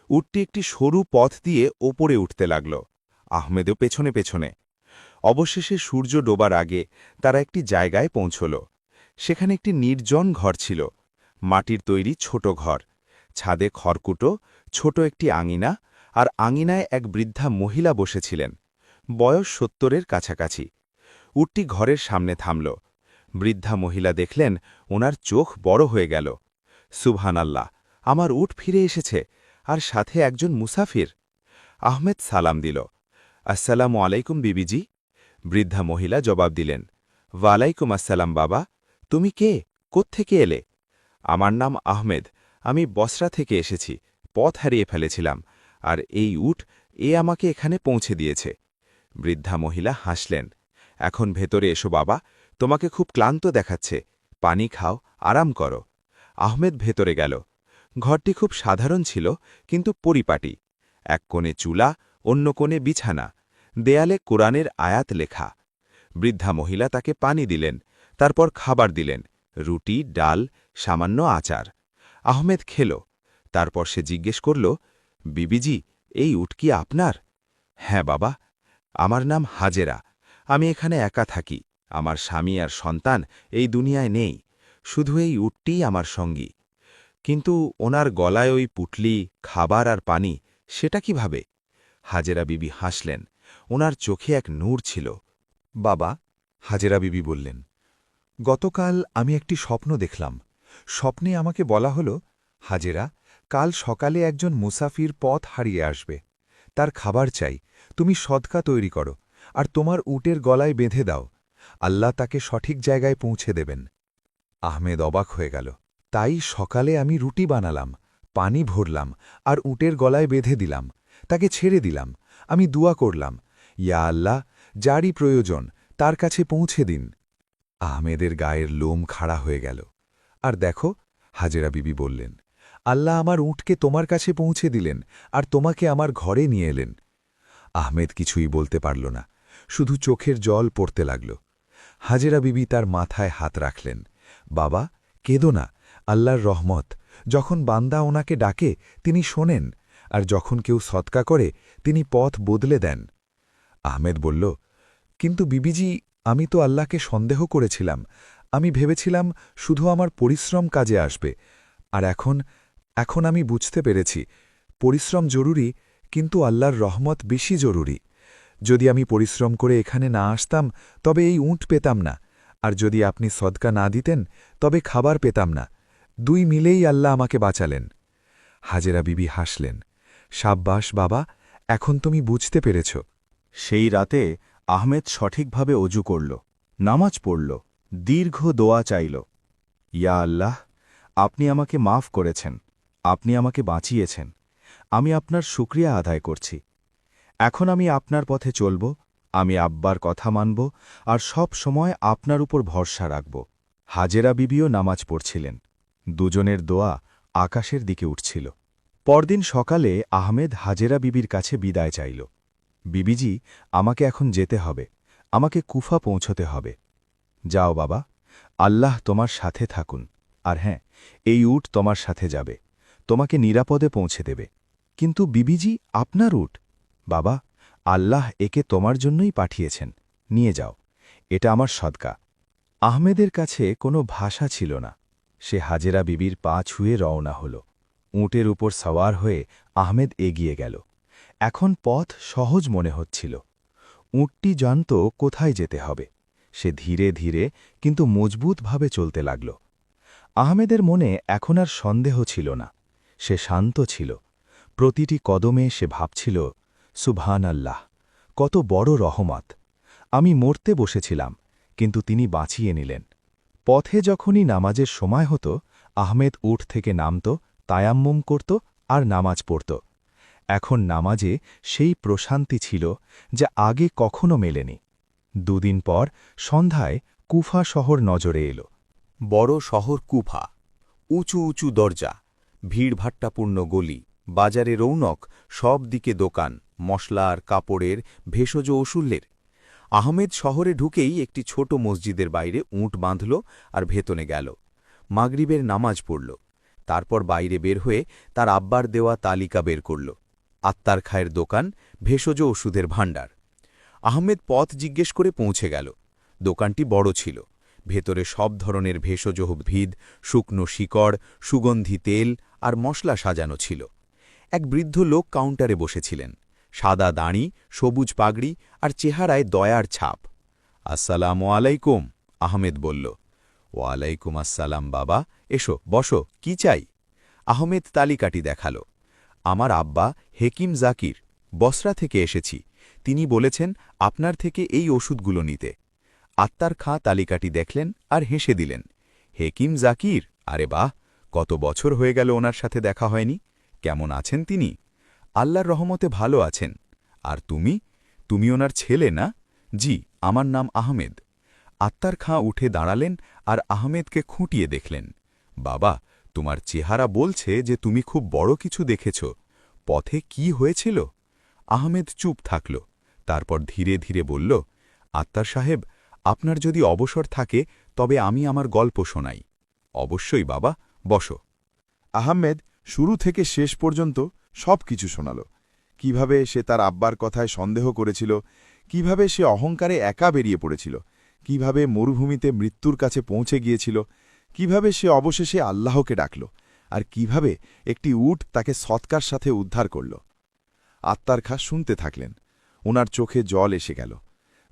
উটটি একটি সরু পথ দিয়ে ওপরে উঠতে লাগল, আহমেদও পেছনে পেছনে। অবশেষে সূর্য ডোবার আগে তারা একটি জায়গায় পৌঁছল। সেখানে একটি নির্জন ঘর ছিল, মাটির তৈরি ছোট ঘর, ছাদে খড়কুটো, ছোট একটি আঙিনা, আর আঙিনায় এক বৃদ্ধা মহিলা বসেছিলেন, বয়স ৭০-এর কাছাকাছি। উটটি ঘরের সামনে থামল। বৃদ্ধা মহিলা দেখলেন, ওনার চোখ বড় হয়ে গেল। সুবহানাল্লাহ, আমার উট ফিরে এসেছে, আর সাথে একজন মুসাফির। আহমেদ সালাম দিল, আসসালামু আলাইকুম বিবিজি। বৃদ্ধা মহিলা জবাব দিলেন, ওয়ালাইকুম আসসালাম বাবা, তুমি কে, কোত্থেকে এলে? আমার নাম আহমেদ, আমি বসরা থেকে এসেছি, পথ হারিয়ে ফেলেছিলাম, আর এই উট আমাকে এখানে পৌঁছে দিয়েছে। বৃদ্ধা মহিলা হাসলেন, এখন ভেতরে এসো বাবা, তোমাকে খুব ক্লান্ত দেখাচ্ছে, পানি খাও, আরাম করো। আহমেদ ভেতরে গেল। ঘরটি খুব সাধারণ ছিল, কিন্তু পরিপাটি। এক কোণে চুলা, অন্য কোণে বিছানা, দেয়ালে কোরআনের আয়াত লেখা। বৃদ্ধা মহিলা তাকে পানি দিলেন, তারপর খাবার দিলেন, রুটি, ডাল, সামান্য আচার। আহমেদ খেল। তারপর সে জিজ্ঞেস করল, বিবিজি, এই উট কি আপনার? হ্যাঁ বাবা, আমার নাম হাজেরা, আমি এখানে একা থাকি, আমার স্বামী আর সন্তান এই দুনিয়ায় নেই, শুধু এই উটটিই আমার সঙ্গী। কিন্তু ওনার গলায় ওই পুটলি, খাবার আর পানি, সেটা কিভাবে? হাজেরা বিবি হাসলেন, ওনার চোখে এক নূর ছিল। বাবা, হাজেরা বিবি বললেন, গতকাল আমি একটি স্বপ্ন দেখলাম। স্বপ্নে আমাকে বলা হল, হাজেরা, কাল সকালে একজন মুসাফির পথ হারিয়ে আসবে, তার খাবার চাই, তুমি সদকা তৈরি করো, আর তোমার উটের গলায় বেঁধে দাও। আল্লাহ তাকে সঠিক জায়গায় পৌঁছে দেবেন। আহমেদ অবাক হয়ে গেল। তাই সকালে আমি রুটি বানালাম, পানি ভরলাম আর উটের গলায় বেঁধে দিলাম, তাকে ছেড়ে দিলাম। আমি দুয়া করলাম, ইয়া আল্লাহ, যারই প্রয়োজন তার কাছে পৌঁছে দিন। আহমেদের গায়ের লোম খাড়া হয়ে গেল। আর দেখো, হাজেরা বিবি বললেন, আল্লাহ আমার উটকে তোমার কাছে পৌঁছে দিলেন আর তোমাকে আমার ঘরে নিয়ে এলেন। আহমেদ কিছুই বলতে পারল না, শুধু চোখের জল পড়তে লাগল। হাজেরা বিবি তার মাথায় হাত রাখলেন। বাবা, কেঁদো না, আল্লাহর রহমত, যখন বান্দা ওনাকে ডাকে তিনি শোনেন, আর যখন কেউ সৎকা করে তিনি পথ বদলে দেন। আহমেদ বলল, কিন্তু বিবিজি, আমি তো আল্লাহকে সন্দেহ করেছিলাম। আমি ভেবেছিলাম শুধু আমার পরিশ্রম কাজে আসবে। আর এখন আমি বুঝতে পেরেছি, পরিশ্রম জরুরি, কিন্তু আল্লাহর রহমত বেশি জরুরি। যদি আমি পরিশ্রম করে এখানে না আসতাম তবে এই উঁট পেতাম না, আর যদি আপনি সদকা না দিতেন তবে খাবার পেতাম না। দুই মিলেই আল্লাহ আমাকে বাঁচালেন। হাজেরা বিবি হাসলেন। সাব্বাস বাবা, এখন তুমি বুঝতে পেরেছ। সেই রাতে আহমেদ সঠিকভাবে অজু করল, নামাজ পড়ল, দীর্ঘ দোয়া চাইল। ইয়া আল্লাহ, আপনি আমাকে মাফ করেছেন, আপনি আমাকে বাঁচিয়েছেন, আমি আপনার শুকরিয়া আদায় করছি। এখন আমি আপনার পথে চলব, আমি আব্বার কথা মানব আর সব সময় আপনার উপর ভরসা রাখব। হাজেরা বিবিও নামাজ পড়ছিলেন। দুজনের দোয়া আকাশের দিকে উঠছিল। পরদিন সকালে আহমেদ হাজেরা বিবির কাছে বিদায় চাইল। বিবিজি, আমাকে এখন যেতে হবে, আমাকে কুফা পৌঁছতে হবে। যাও বাবা, আল্লাহ তোমার সাথে থাকুন। আর হ্যাঁ, এই উট তোমার সাথে যাবে, তোমাকে নিরাপদে পৌঁছে দেবে। কিন্তু বিবিজি, আপনার উট? বাবা, আল্লাহ একে তোমার জন্যই পাঠিয়েছেন, নিয়ে যাও, এটা আমার সদকা। আহমেদের কাছে কোনো ভাষা ছিল না। সে হাজেরা বিবির পা ছুঁয়ে রওনা হল। উটের উপর সওয়ার হয়ে আহমেদ এগিয়ে গেল। এখন পথ সহজ মনে হচ্ছিল। উটটি জানত কোথায় যেতে হবে। সে ধীরে ধীরে কিন্তু মজবুতভাবে চলতে লাগল। আহমেদের মনে এখন আর সন্দেহ ছিল না। সে শান্ত ছিল। প্রতিটি কদমে সে ভাবছিল, সুবহান আল্লাহ, কত বড় রহমত। আমি মরতে বসেছিলাম, কিন্তু তিনি বাঁচিয়ে নিলেন। পথে যখনই নামাজের সময় হতো, আহমেদ উঠ থেকে নামত, তায়াম্মুম করত আর নামাজ পড়ত। এখন নামাজে সেই প্রশান্তি ছিল যা আগে কখনো মেলেনি। দুদিন পর সন্ধ্যায় কুফা শহর নজরে এল। বড় শহর কুফা, উঁচু উঁচু দরজা, ভিড়ভাট্টাপূর্ণ গলি, বাজারে রৌনক, সব দিকে দোকান, মশলা আর কাপড়ের, ভেষজ ওষুধের। আহমেদ শহরে ঢুকেই একটি ছোট মসজিদের বাইরে উঁট বাঁধল আর ভেতনে গেল। মাগরিবের নামাজ পড়ল। তারপর বাইরে বের হয়ে তার আব্বার দেওয়া তালিকা বের করল। আত্মার খায়ের দোকান, ভেষজ ওষুধের ভাণ্ডার। আহমেদ পথ জিজ্ঞেস করে পৌঁছে গেল। দোকানটি বড় ছিল। ভেতরে সব ধরনের ভেষজ উদ্ভিদ, শুকনো শিকড়, সুগন্ধি তেল আর মশলা সাজানো ছিল। এক বৃদ্ধ লোক কাউন্টারে বসেছিলেন। সাদা দাড়ি, সবুজ পাগড়ি আর চেহারায় দয়ার ছাপ। আসসালামু আলাইকুম, আহমেদ বলল। ওয়ালাইকুম আসসালাম বাবা, এসো বসো, কি চাই? আহমেদ তালিকাটি দেখাল। আমার আব্বা হেকিম জাকির, বসরা থেকে এসেছি, তিনি বলেছেন আপনার থেকে এই ওষুধগুলো নিতে। আত্মার খাঁ তালিকাটি দেখলেন আর হেসে দিলেন। হেকিম জাকির, আরে বাহ, কত বছর হয়ে গেল ওনার সাথে দেখা হয়নি। কেমন আছেন তিনি? আল্লাহর রহমতে ভালো আছেন। আর তুমি ওনার ছেলে না? জি, আমার নাম আহমেদ। আত্মার খাঁ উঠে দাঁড়ালেন আর আহমেদকে খুঁটিয়ে দেখলেন। বাবা, তোমার চেহারা বলছে যে তুমি খুব বড় কিছু দেখেছ। পথে কি হয়েছিল? আহমেদ চুপ থাকল। তারপর ধীরে ধীরে বলল, আত্মার সাহেব, আপনার যদি অবসর থাকে তবে আমি আমার গল্প শোনাই। অবশ্যই বাবা, বসো। আহমেদ শুরু থেকে শেষ পর্যন্ত সব কিছু শোনাল। কিভাবে সে তার আব্বার কথায় সন্দেহ করেছিল, কিভাবে সে অহংকারে একা বেরিয়ে পড়েছিল, কিভাবে মরুভূমিতে মৃত্যুর কাছে পৌঁছে গিয়েছিল, কিভাবে সে অবশেষে আল্লাহকে ডাকল, আর কিভাবে একটি উট তাকে সৎকার সাথে উদ্ধার করল। আত্মার খাঁ শুনতে থাকলেন। ওনার চোখে জল এসে গেল।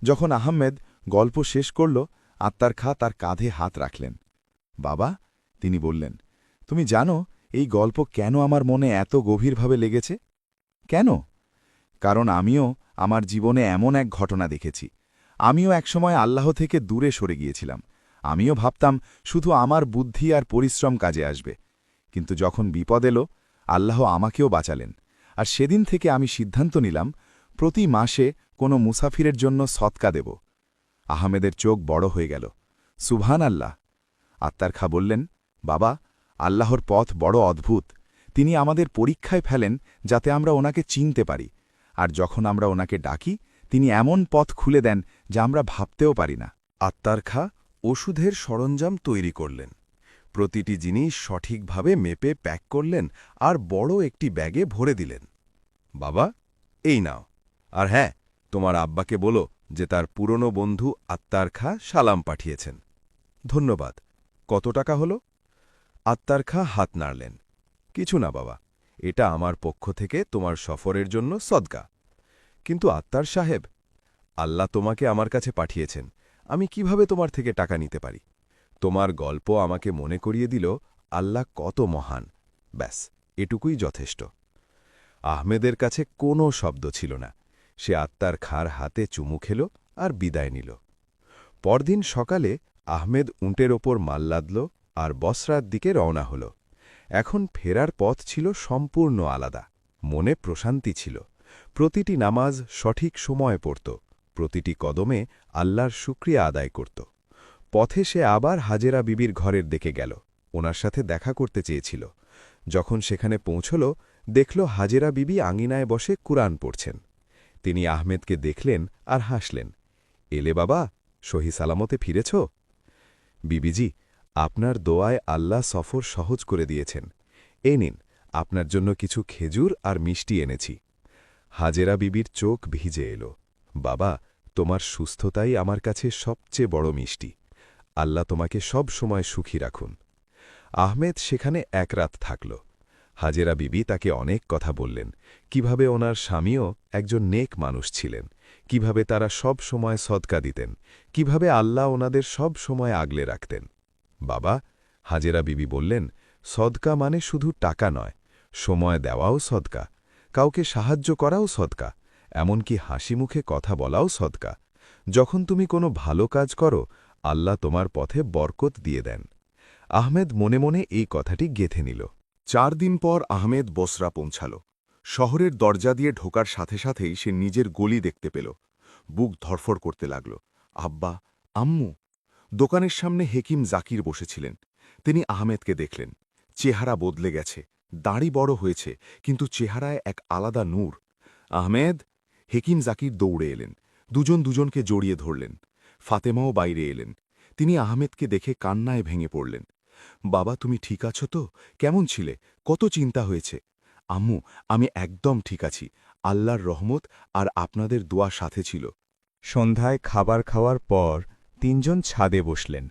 যখন আহমেদ গল্প শেষ করল, আত্মার খাঁ তার কাঁধে হাত রাখলেন। বাবা, তিনি বললেন, তুমি জানো এই গল্প কেন আমার মনে এত গভীরভাবে লেগেছে? কেন? কারণ আমিও আমার জীবনে এমন এক ঘটনা দেখেছি। আমিও একসময় আল্লাহ থেকে দূরে সরে গিয়েছিলাম। আমিও ভাবতাম শুধু আমার বুদ্ধি আর পরিশ্রম কাজে আসবে, কিন্তু যখন বিপদ এলো আল্লাহ আমাকেও বাঁচালেন। আর সেদিন থেকে আমি সিদ্ধান্ত নিলাম প্রতি মাসে কোনো মুসাফিরের জন্য সৎকা দেব। আহমেদের চোখ বড় হয়ে গেল। সুবহান আল্লাহ। আত্মার খা বললেন, বাবা, আল্লাহর পথ বড় অদ্ভুত। তিনি আমাদের পরীক্ষায় ফেলেন যাতে আমরা ওনাকে চিনতে পারি, আর যখন আমরা ওনাকে ডাকি তিনি এমন পথ খুলে দেন যা আমরা ভাবতেও পারি না। আত্মার খা ওষুধের সরঞ্জাম তৈরি করলেন। প্রতিটি জিনিস সঠিকভাবে মেপে প্যাক করলেন আর বড় একটি ব্যাগে ভরে দিলেন। বাবা, এই নাও। আর হ্যাঁ, তোমার আব্বাকে বলো যে তার পুরনো বন্ধু আত্মার খা সালাম পাঠিয়েছেন। ধন্যবাদ। কত টাকা হলো? আত্মার খা হাত নাড়লেন। কিছু না বাবা, এটা আমার পক্ষ থেকে তোমার সফরের জন্য সদকা। কিন্তু আত্মার সাহেব, আল্লাহ তোমাকে আমার কাছে পাঠিয়েছেন, আমি কিভাবে তোমার থেকে টাকা নিতে পারি? তোমার গল্প আমাকে মনে করিয়ে দিল আল্লাহ কত মহান। ব্যাস, এটুকুই যথেষ্ট। আহমেদের কাছে কোনো শব্দ ছিল না। সে আত্মার খার হাতে চুমু খেল আর বিদায় নিল। পরদিন সকালে আহমেদ উঁটের ওপর মাল লাদল আর বসরার দিকে রওনা হল। এখন ফেরার পথ ছিল সম্পূর্ণ আলাদা। মনে প্রশান্তি ছিল। প্রতিটি নামাজ সঠিক সময়ে পড়ত, প্রতিটি কদমে আল্লাহর শুকরিয়া আদায় করত। পথে সে আবার হাজেরা বিবির ঘরের দিকে গেল। ওনার সাথে দেখা করতে চেয়েছিল। যখন সেখানে পৌঁছল, দেখল হাজেরা বিবি আঙিনায় বসে কুরআন পড়ছেন। তিনি আহমেদকে দেখলেন আর হাসলেন। এলে বাবা, সহি সালামতে ফিরেছ? বিবিজি, আপনার দোয়ায় আল্লাহ সফর সহজ করে দিয়েছেন। এই নিন, আপনার জন্য কিছু খেজুর আর মিষ্টি এনেছি। হাজেরা বিবির চোখ ভিজে এলো। বাবা, তোমার সুস্থতাই আমার কাছে সবচেয়ে বড় মিষ্টি। আল্লাহ তোমাকে সব সময় সুখী রাখুন। আহমেদ সেখানে এক রাত থাকল। হাজেরা বিবি তাকে অনেক কথা বললেন, কিভাবে ওনার স্বামীও একজন নেক মানুষ ছিলেন, কিভাবে তারা সব সময় সদকা দিতেন, কিভাবে আল্লাহ ওনাদের সব সময় আগলে রাখতেন। বাবা, হাজেরা বিবি বললেন, সদকা মানে শুধু টাকা নয়, সময় দেওয়াও সদকা, কাউকে সাহায্য করাও সদকা, এমনকি হাসি মুখে কথা বলাও সদকা। যখন তুমি কোনো ভালো কাজ করো, আল্লাহ তোমার পথে বরকত দিয়ে দেন। আহমেদ মনে মনে এই কথাটি গেঁথে নিল। 4 দিন পর আহমেদ বসরা পৌঁছাল। শহরের দরজা দিয়ে ঢোকার সাথে সাথেই সে নিজের গলি দেখতে পেল। বুক ধরফর করতে লাগল। আব্বা, আম্মু। দোকানের সামনে হেকিম জাকির বসেছিলেন। তিনি আহমেদকে দেখলেন। চেহারা বদলে গেছে, দাড়ি বড় হয়েছে, কিন্তু চেহারায় এক আলাদা নূর। আহমেদ! হেকিম জাকির দৌড়ে এলেন। দুজন দুজনকে জড়িয়ে ধরলেন। ফাতেমাও বাইরে এলেন। তিনি আহমেদকে দেখে কান্নায় ভেঙে পড়লেন। বাবা, তুমি ঠিক আছো তো? কেমন ছিলে? কত চিন্তা হয়েছে। আম্মু, আমি একদম ঠিক আছি। আল্লাহর রহমত আর আপনাদের দোয়া সাথে ছিল। সন্ধ্যায় খাবার খাওয়ার পর তিনজন ছাদে বসলেন।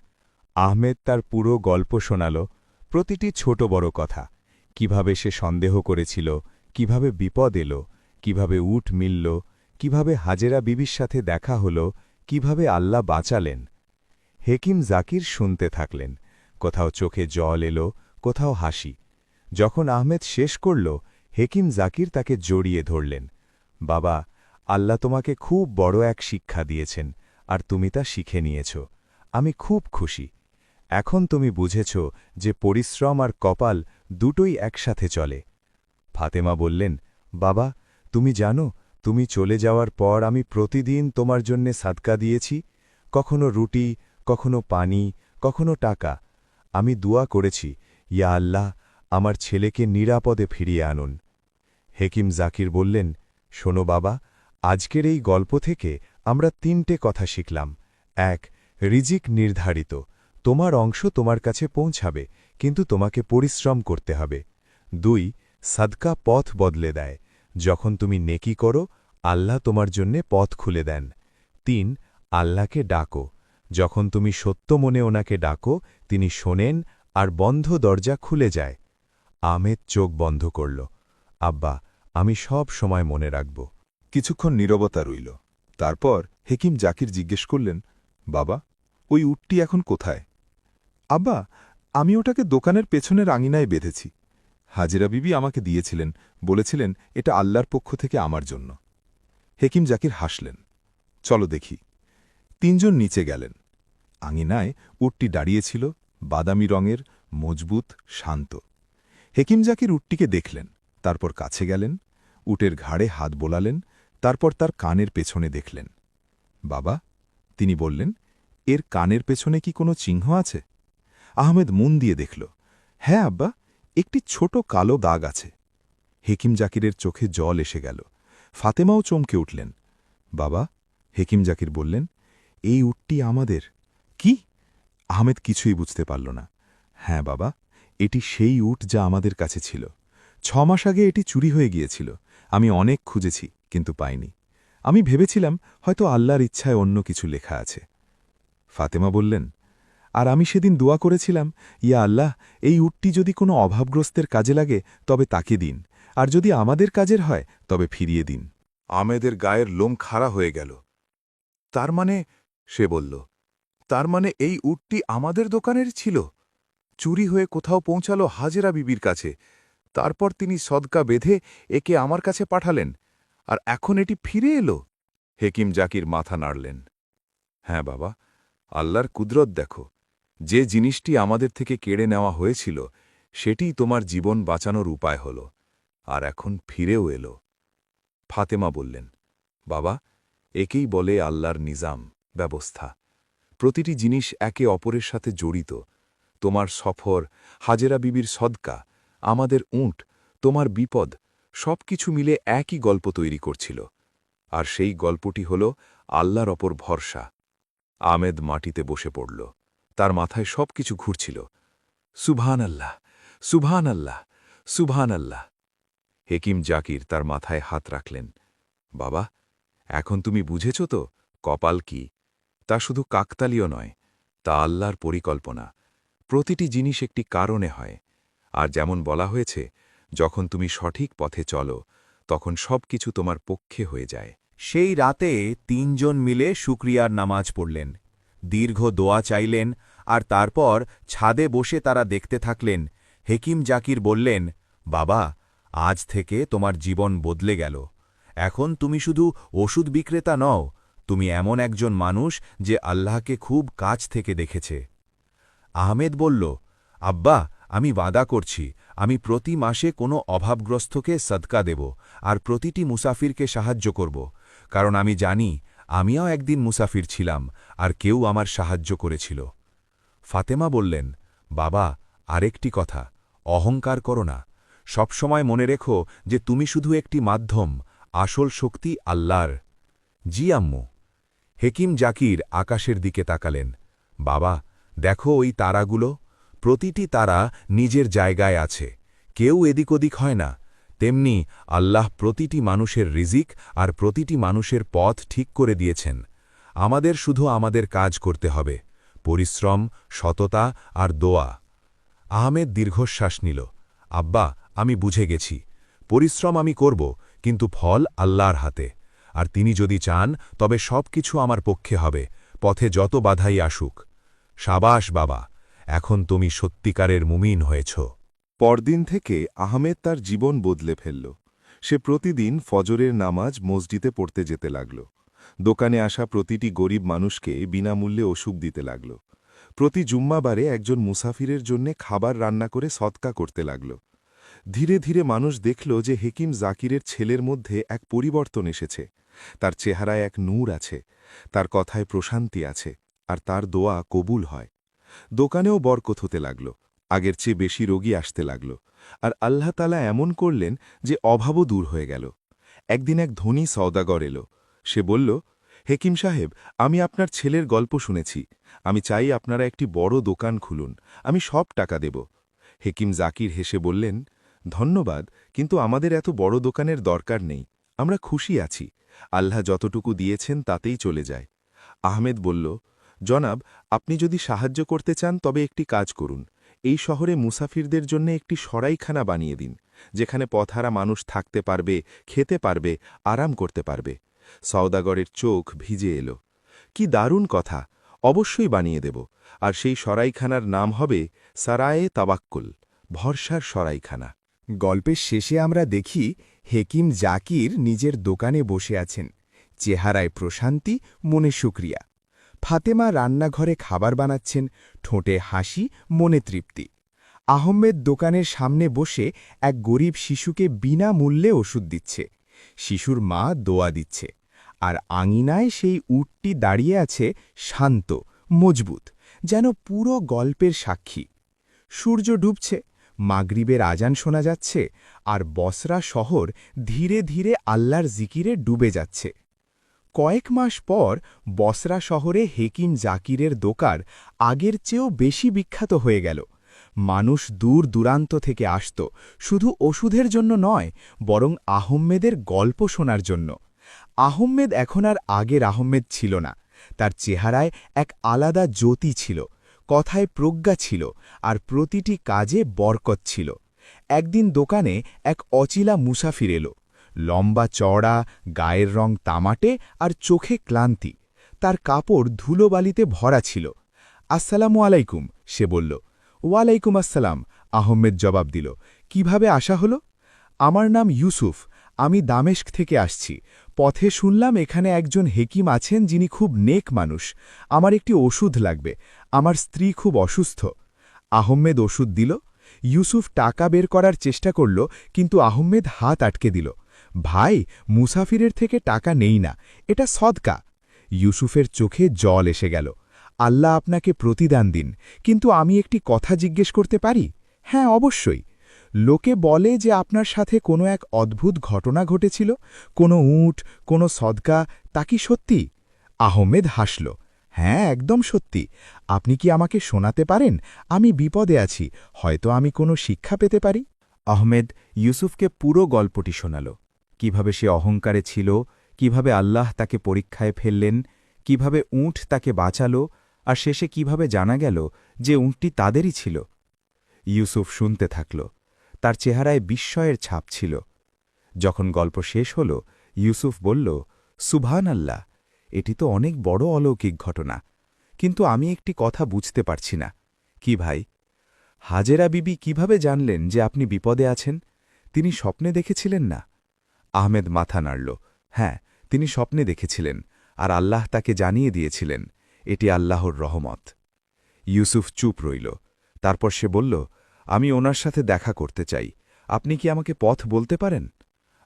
আহমেদ তার পুরো গল্প শোনাল, প্রতিটি ছোট বড় কথা। কিভাবে সে সন্দেহ করেছিল, কিভাবে বিপদ এলো, কিভাবে উট মিলল, কিভাবে হাজেরা বিবির সাথে দেখা হল, কিভাবে আল্লাহ বাঁচালেন। হেকিম জাকির শুনতে থাকলেন। কোথাও চোখে জল এলো, কোথাও হাসি। যখন আহমেদ শেষ করল, হেকিম জাকির তাকে জড়িয়ে ধরলেন। বাবা, আল্লাহ তোমাকে খুব বড় এক শিক্ষা দিয়েছেন, আর তুমি তা শিখে নিয়েছ। আমি খুব খুশি। এখন তুমি বুঝেছ যে পরিশ্রম আর কপাল দুটোই একসাথে চলে। ফাতেমা বললেন, বাবা, তুমি জানো, তুমি চলে যাওয়ার পর আমি প্রতিদিন তোমার জন্যে সাদকা দিয়েছি, কখনো রুটি, কখনো পানি, কখনো টাকা। আমি দুয়া করেছি, ইয়া আল্লাহ, আমার ছেলেকে নিরাপদে ফিরিয়ে আনুন। হেকিম জাকির বললেন, শোনো বাবা, আজকের এই গল্প থেকে আমরা 3টে কথা শিখলাম। 1. রিজিক নির্ধারিত, তোমার অংশ তোমার কাছে পৌঁছাবে, কিন্তু তোমাকে পরিশ্রম করতে হবে। 2. সাদকা পথ বদলে দেয়, যখন তুমি নেকি করো, আল্লাহ তোমার জন্যে পথ খুলে দেন। 3. আল্লাহকে ডাকো, যখন তুমি সত্য মনে ওনাকে ডাকো, তিনি শোনেন আর বন্ধ দরজা খুলে যায়। আহমেদ চোখ বন্ধ করল। আব্বা, আমি সব সময় মনে রাখব। কিছুক্ষণ নীরবতা রইল। তারপর হেকিম জাকির জিজ্ঞেস করলেন, বাবা, ওই উটটি এখন কোথায়? আব্বা, আমি ওটাকে দোকানের পেছনের আঙিনায় বেঁধেছি। হাজেরা বিবি আমাকে দিয়েছিলেন, বলেছিলেন এটা আল্লাহর পক্ষ থেকে আমার জন্য। হেকিম জাকির হাসলেন। চলো দেখি। তিনজন নিচে গেলেন। আঙিনায় উটটি দাঁড়িয়েছিল, বাদামি রঙের, মজবুত, শান্ত। হেকিম জাকির উটটিকে দেখলেন, তারপর কাছে গেলেন, উটের ঘাড়ে হাত বোলালেন, তারপর তার কানের পেছনে দেখলেন। বাবা, তিনি বললেন, এর কানের পেছনে কি কোনো চিহ্ন আছে? আহমেদ মন দিয়ে দেখল, হ্যাঁ আব্বা, একটি ছোট কালো দাগ আছে। হেকিম জাকিরের চোখে জল এসে গেল। ফাতেমাও চমকে উঠলেন। বাবা, হেকিম জাকির বললেন, এই উটটি আমাদের। কি? আহমেদ কিছুই বুঝতে পারল না। হ্যাঁ বাবা, এটি সেই উট যা আমাদের কাছে ছিল। 6 মাস আগে এটি চুরি হয়ে গিয়েছিল। আমি অনেক খুঁজেছি, কিন্তু পাইনি। আমি ভেবেছিলাম হয়তো আল্লাহর ইচ্ছায় অন্য কিছু লেখা আছে। ফাতেমা বললেন, আর আমি সেদিন দোয়া করেছিলাম, ইয়া আল্লাহ, এই উটটি যদি কোনো অভাবগ্রস্তের কাজে লাগে তবে তাকে দিন, আর যদি আমাদের কাজের হয় তবে ফিরিয়ে দিন। আমেদের গায়ের লোম খাড়া হয়ে গেল। তার মানে, সে বলল, তার মানে এই উটটি আমাদের দোকানের ছিল? চুরি হয়ে কোথাও পৌঁছালো হাজেরা বিবির কাছে, তারপর তিনি সদকা বেঁধে একে আমার কাছে পাঠালেন, আর এখন এটি ফিরে এলো? হেকিম জাকির মাথা নাড়লেন। হ্যাঁ বাবা, আল্লাহর কুদরত দেখো, যে জিনিসটি আমাদের থেকে কেড়ে নেওয়া হয়েছিল সেটিই তোমার জীবন বাঁচানোর উপায় হল, আর এখন ফিরেও এলো। ফাতেমা বললেন, বাবা, একেই বলে আল্লাহর নিজাম, ব্যবস্থা। প্রতিটি জিনিস একে অপরের সাথে জড়িত। তোমার সফর, হাজেরা বিবির সদকা, আমাদের উঁট, তোমার বিপদ, সব কিছু মিলে একই গল্প তৈরি করছিল। আর সেই গল্পটি হল আল্লাহর অপর ভরসা। আমেদ মাটিতে বসে পড়ল। তার মাথায় সব কিছু ঘুরছিল। সুবহান আল্লাহ, সুবহান আল্লাহ, সুবহান আল্লাহ। হেকিম জাকির তার মাথায় হাত রাখলেন। বাবা, এখন তুমি বুঝেছ তো কপাল কি? তা শুধু কাকতালীয় নয়, তা আল্লাহর পরিকল্পনা। প্রতিটি জিনিস একটি কারণে হয়। আর যেমন বলা হয়েছে, যখন তুমি সঠিক পথে চলো তখন সব কিছু তোমার পক্ষে হয়ে যায়। সেই রাতে 3 জন মিলে শুকরিয়ার নামাজ পড়লেন, দীর্ঘ দোয়া চাইলেন, আর তারপর ছাদে বসে তারা দেখতে থাকলেন। হেকিম জাকির বললেন, বাবা, আজ থেকে তোমার জীবন বদলে গেল। এখন তুমি শুধু ওষুধ বিক্রেতা নও, তুমি এমন একজন মানুষ যে আল্লাহকে খুব কাছ থেকে দেখেছে। আহমেদ বলল, আব্বা, আমি ওয়াদা করছি, আমি প্রতি মাসে কোনো অভাবগ্রস্তকে সদকা দেব, আর প্রতিটি মুসাফিরকে সাহায্য করব, কারণ আমি জানি আমিও একদিন মুসাফির ছিলাম, আর কেউ আমার সাহায্য করেছিল। ফাতেমা বললেন, বাবা, আরেকটি কথা, অহংকার করো না। সবসময় মনে রেখো যে তুমি শুধু একটি মাধ্যম, আসল শক্তি আল্লাহর। জি আম্মু। হেকিম জাকির আকাশের দিকে তাকালেন। বাবা, দেখো ওই তারাগুলো, প্রতিটি তারা নিজের জায়গায় আছে, কেউ এদিক ওদিক হয় না। তেমনি আল্লাহ প্রতিটি মানুষের রিজিক আর প্রতিটি মানুষের পথ ঠিক করে দিয়েছেন। আমাদের শুধু আমাদের কাজ করতে হবে, পরিশ্রম, সততা আর দোয়া। আহমেদ দীর্ঘশ্বাস নিল। আব্বা, আমি বুঝে গেছি। পরিশ্রম আমি করব, কিন্তু ফল আল্লাহর হাতে। আর তিনি যদি চান তবে সব কিছু আমার পক্ষে হবে, পথে যত বাধাই আসুক। সাবাস বাবা, এখন তুমি সত্যিকারের মুমিন হয়েছ। পরদিন থেকে আহমেদ তার জীবন বদলে ফেলল। সে প্রতিদিন ফজরের নামাজ মসজিদে পড়তে যেতে লাগল। দোকানে আসা প্রতিটি গরিব মানুষকে বিনামূল্যে ওষুধ দিতে লাগল। প্রতি জুম্মাবারে একজন মুসাফিরের জন্যে খাবার রান্না করে সৎকা করতে লাগল। ধীরে ধীরে মানুষ দেখল যে হেকিম জাকিরের ছেলের মধ্যে এক পরিবর্তন এসেছে। তার চেহারায় এক নূর আছে, তার কথায় প্রশান্তি আছে, আর তার দোয়া কবুল হয়। দোকানেও বরকত হতে লাগল, আগের চেয়ে বেশি রোগী আসতে লাগল, আর আল্লাহ তাআলা এমন করলেন যে অভাবও দূর হয়ে গেল। একদিন এক ধনী সওদাগর এলো। সে বলল, হেকিম সাহেব, আমি আপনার ছেলের গল্প শুনেছি। আমি চাই আপনারা একটি বড় দোকান খুলুন, আমি সব টাকা দেব। হেকিম জাকির হেসে বললেন, ধন্যবাদ, কিন্তু আমাদের এত বড় দোকানের দরকার নেই। আমরা খুশি আছি, আল্লাহ যতটুকু দিয়েছেন তাতেই চলে যায়। আহমেদ বলল, জনাব, আপনি যদি সাহায্য করতে চান তবে একটি কাজ করুন। এই শহরে মুসাফিরদের জন্য একটি সরাইখানা বানিয়ে দিন, যেখানে পথহারা মানুষ থাকতে পারবে, খেতে পারবে, আরাম করতে পারবে। সওদাগরের চোখ ভিজে এলো। কি দারুণ কথা, অবশ্যই বানিয়ে দেব। আর সেই সরাইখানার নাম হবে সারায়ে তাওয়াক্কুল, ভরসার সরাইখানা। গল্পের শেষে আমরা দেখি হেকিম জাকির নিজের দোকানে বসে আছেন, চেহারায় প্রশান্তি, মনে শুকরিয়া। ফাতেমা রান্নাঘরে খাবার বানাচ্ছেন, ঠোঁটে হাসি, মনে তৃপ্তি। আহমেদ দোকানের সামনে বসে এক গরিব শিশুকে বিনামূল্যে ওষুধ দিচ্ছে। শিশুর মা দোয়া দিচ্ছে, আর আঙিনায় সেই উটটি দাঁড়িয়ে আছে শান্ত, মজবুত, যেন পুরো গল্পের সাক্ষী। সূর্য ডুবছে, মাগরিবের আজান শোনা যাচ্ছে, আর বসরা শহর ধীরে ধীরে আল্লাহর জিকিরে ডুবে যাচ্ছে। কয়েক মাস পর বসরা শহরে হেকিম জাকিরের দোকান আগের চেয়েও বেশি বিখ্যাত হয়ে গেল। মানুষ দূর দূরান্ত থেকে আসত, শুধু ওষুধের জন্য নয়, বরং আহম্মেদের গল্প শোনার জন্য। আহম্মেদ এখন আর আগের আহম্মেদ ছিল না। তার চেহারায় এক আলাদা জ্যোতি ছিল, কথায় প্রজ্ঞা ছিল, আর প্রতিটি কাজে বরকত ছিল। একদিন দোকানে এক অচিলা মুসাফির এলো। লম্বা চওড়া, গায়ের রং তামাটে আর চোখে ক্লান্তি। তার কাপড় ধুলোবালিতে ভরা ছিল। আসসালামু আলাইকুম, সে বলল। ওয়ালাইকুম আসসালাম, আহম্মেদ জবাব দিল। কিভাবে আসা হলো? আমার নাম ইউসুফ, আমি দামেস্ক থেকে আসছি। পথে শুনলাম এখানে একজন হেকিম আছেন যিনি খুব নেক মানুষ। আমার একটি ওষুধ লাগবে, আমার স্ত্রী খুব অসুস্থ। আহম্মেদ ওষুধ দিল। ইউসুফ টাকা বের করার চেষ্টা করল, কিন্তু আহম্মেদ হাত আটকে দিল। ভাই, মুসাফিরের থেকে টাকা নেই না, এটা সদকা। ইউসুফের চোখে জল এসে গেল। আল্লাহ আপনাকে প্রতিদান দিন, কিন্তু আমি একটি কথা জিজ্ঞেস করতে পারি? হ্যাঁ, অবশ্যই। লোকে বলে যে আপনার সাথে কোনো এক অদ্ভুত ঘটনা ঘটেছিল, কোনো উট, কোনো সদকা, তা কি সত্যি? আহমেদ হাসল। হ্যাঁ, একদম সত্যি। আপনি কি আমাকে শোনাতে পারেন? আমি বিপদে আছি, হয়তো আমি কোনো শিক্ষা পেতে পারি। আহমেদ ইউসুফকে পুরো গল্পটি শোনাল। কিভাবে সে অহংকারে ছিল, কিভাবে আল্লাহ তাকে পরীক্ষায় ফেললেন, কিভাবে উঁট তাকে বাঁচাল, আর শেষে কিভাবে জানা গেল যে উঁটটি তাদেরই ছিল। ইউসুফ শুনতে থাকল। তার চেহারায় বিস্ময়ের ছাপ ছিল। যখন গল্প শেষ হল, ইউসুফ বলল, সুবহান আল্লাহ, এটি তো অনেক বড় অলৌকিক ঘটনা, কিন্তু আমি একটি কথা বুঝতে পারছি না। কি ভাই? হাজেরা বিবি কিভাবে জানলেন যে আপনি বিপদে আছেন? তিনি স্বপ্নে দেখেছিলেন না? আহমেদ মাথা নাড়ল। হ্যাঁ, তিনি স্বপ্নে দেখেছিলেন, আর আল্লাহ তাকে জানিয়ে দিয়েছিলেন, এটি আল্লাহর রহমত। ইউসুফ চুপ রইল। তারপর সে বলল, আমি ওনার সাথে দেখা করতে চাই, আপনি কি আমাকে পথ বলতে পারেন?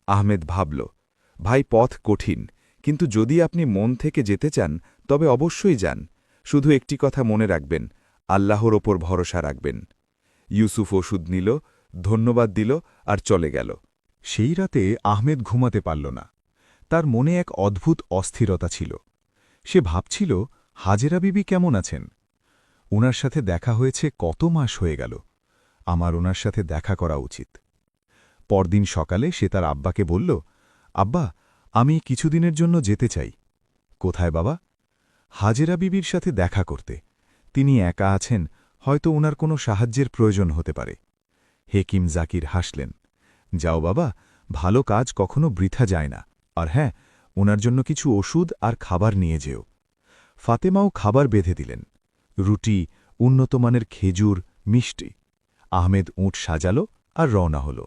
আহমেদ ভাবল, ভাই, পথ কঠিন, কিন্তু যদি আপনি মন থেকে যেতে চান তবে অবশ্যই যান। শুধু একটি কথা মনে রাখবেন, আল্লাহর ওপর ভরসা রাখবেন। ইউসুফ ওষুধ নিল, ধন্যবাদ দিল আর চলে গেল। সেই রাতে আহমেদ ঘুমাতে পারল না। তার মনে এক অদ্ভুত অস্থিরতা ছিল। সে ভাবছিল, হাজেরা বিবি কেমন আছেন? ওনার সাথে দেখা হয়েছে কত মাস হয়ে গেল। আমার ওনার সাথে দেখা করা উচিত। পরদিন সকালে সে তার আব্বাকে বলল, আব্বা, আমি কিছুদিনের জন্য যেতে চাই। কোথায় বাবা? হাজেরা বিবির সাথে দেখা করতে। তিনি একা আছেন, হয়তো ওনার কোনো সাহায্যের প্রয়োজন হতে পারে। হেকিম জাকির হাসলেন। যাও বাবা, ভালো কাজ কখনো বৃথা যায় না। আর হ্যাঁ, ওনার জন্য কিছু ওষুধ আর খাবার নিয়ে যেও। ফাতেমাও খাবার বেঁধে দিলেন। রুটি, উন্নতমানের খেজুর, মিষ্টি। আহমেদ উঁট সাজাল আর রওনা হল।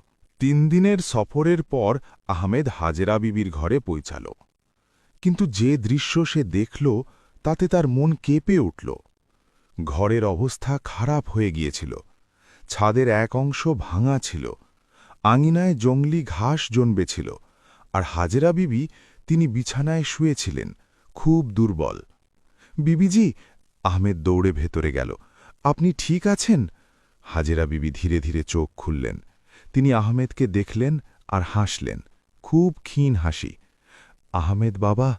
3 দিনের সফরের পর আহমেদ হাজেরা বিবির ঘরে পৌঁছাল। কিন্তু যে দৃশ্য সে দেখল তাতে তার মন কেঁপে উঠল। ঘরের অবস্থা খারাপ হয়ে গিয়েছিল। ছাদের এক অংশ ভাঙা ছিল, আঙিনায় জংলি ঘাস জন্মেছিল, আর হাজেরা বিবি, তিনি বিছানায় শুয়েছিলেন, খুব দুর্বল। বিবিজি, আহমেদ দৌড়ে ভেতরে গেল। আপনি ঠিক আছেন? হাজেরা বিবি ধীরে ধীরে চোখ খুললেন। তিনি আহমেদকে দেখলেন আর হাসলেন, খুব ক্ষীণ হাসি। আহমেদ বাবা,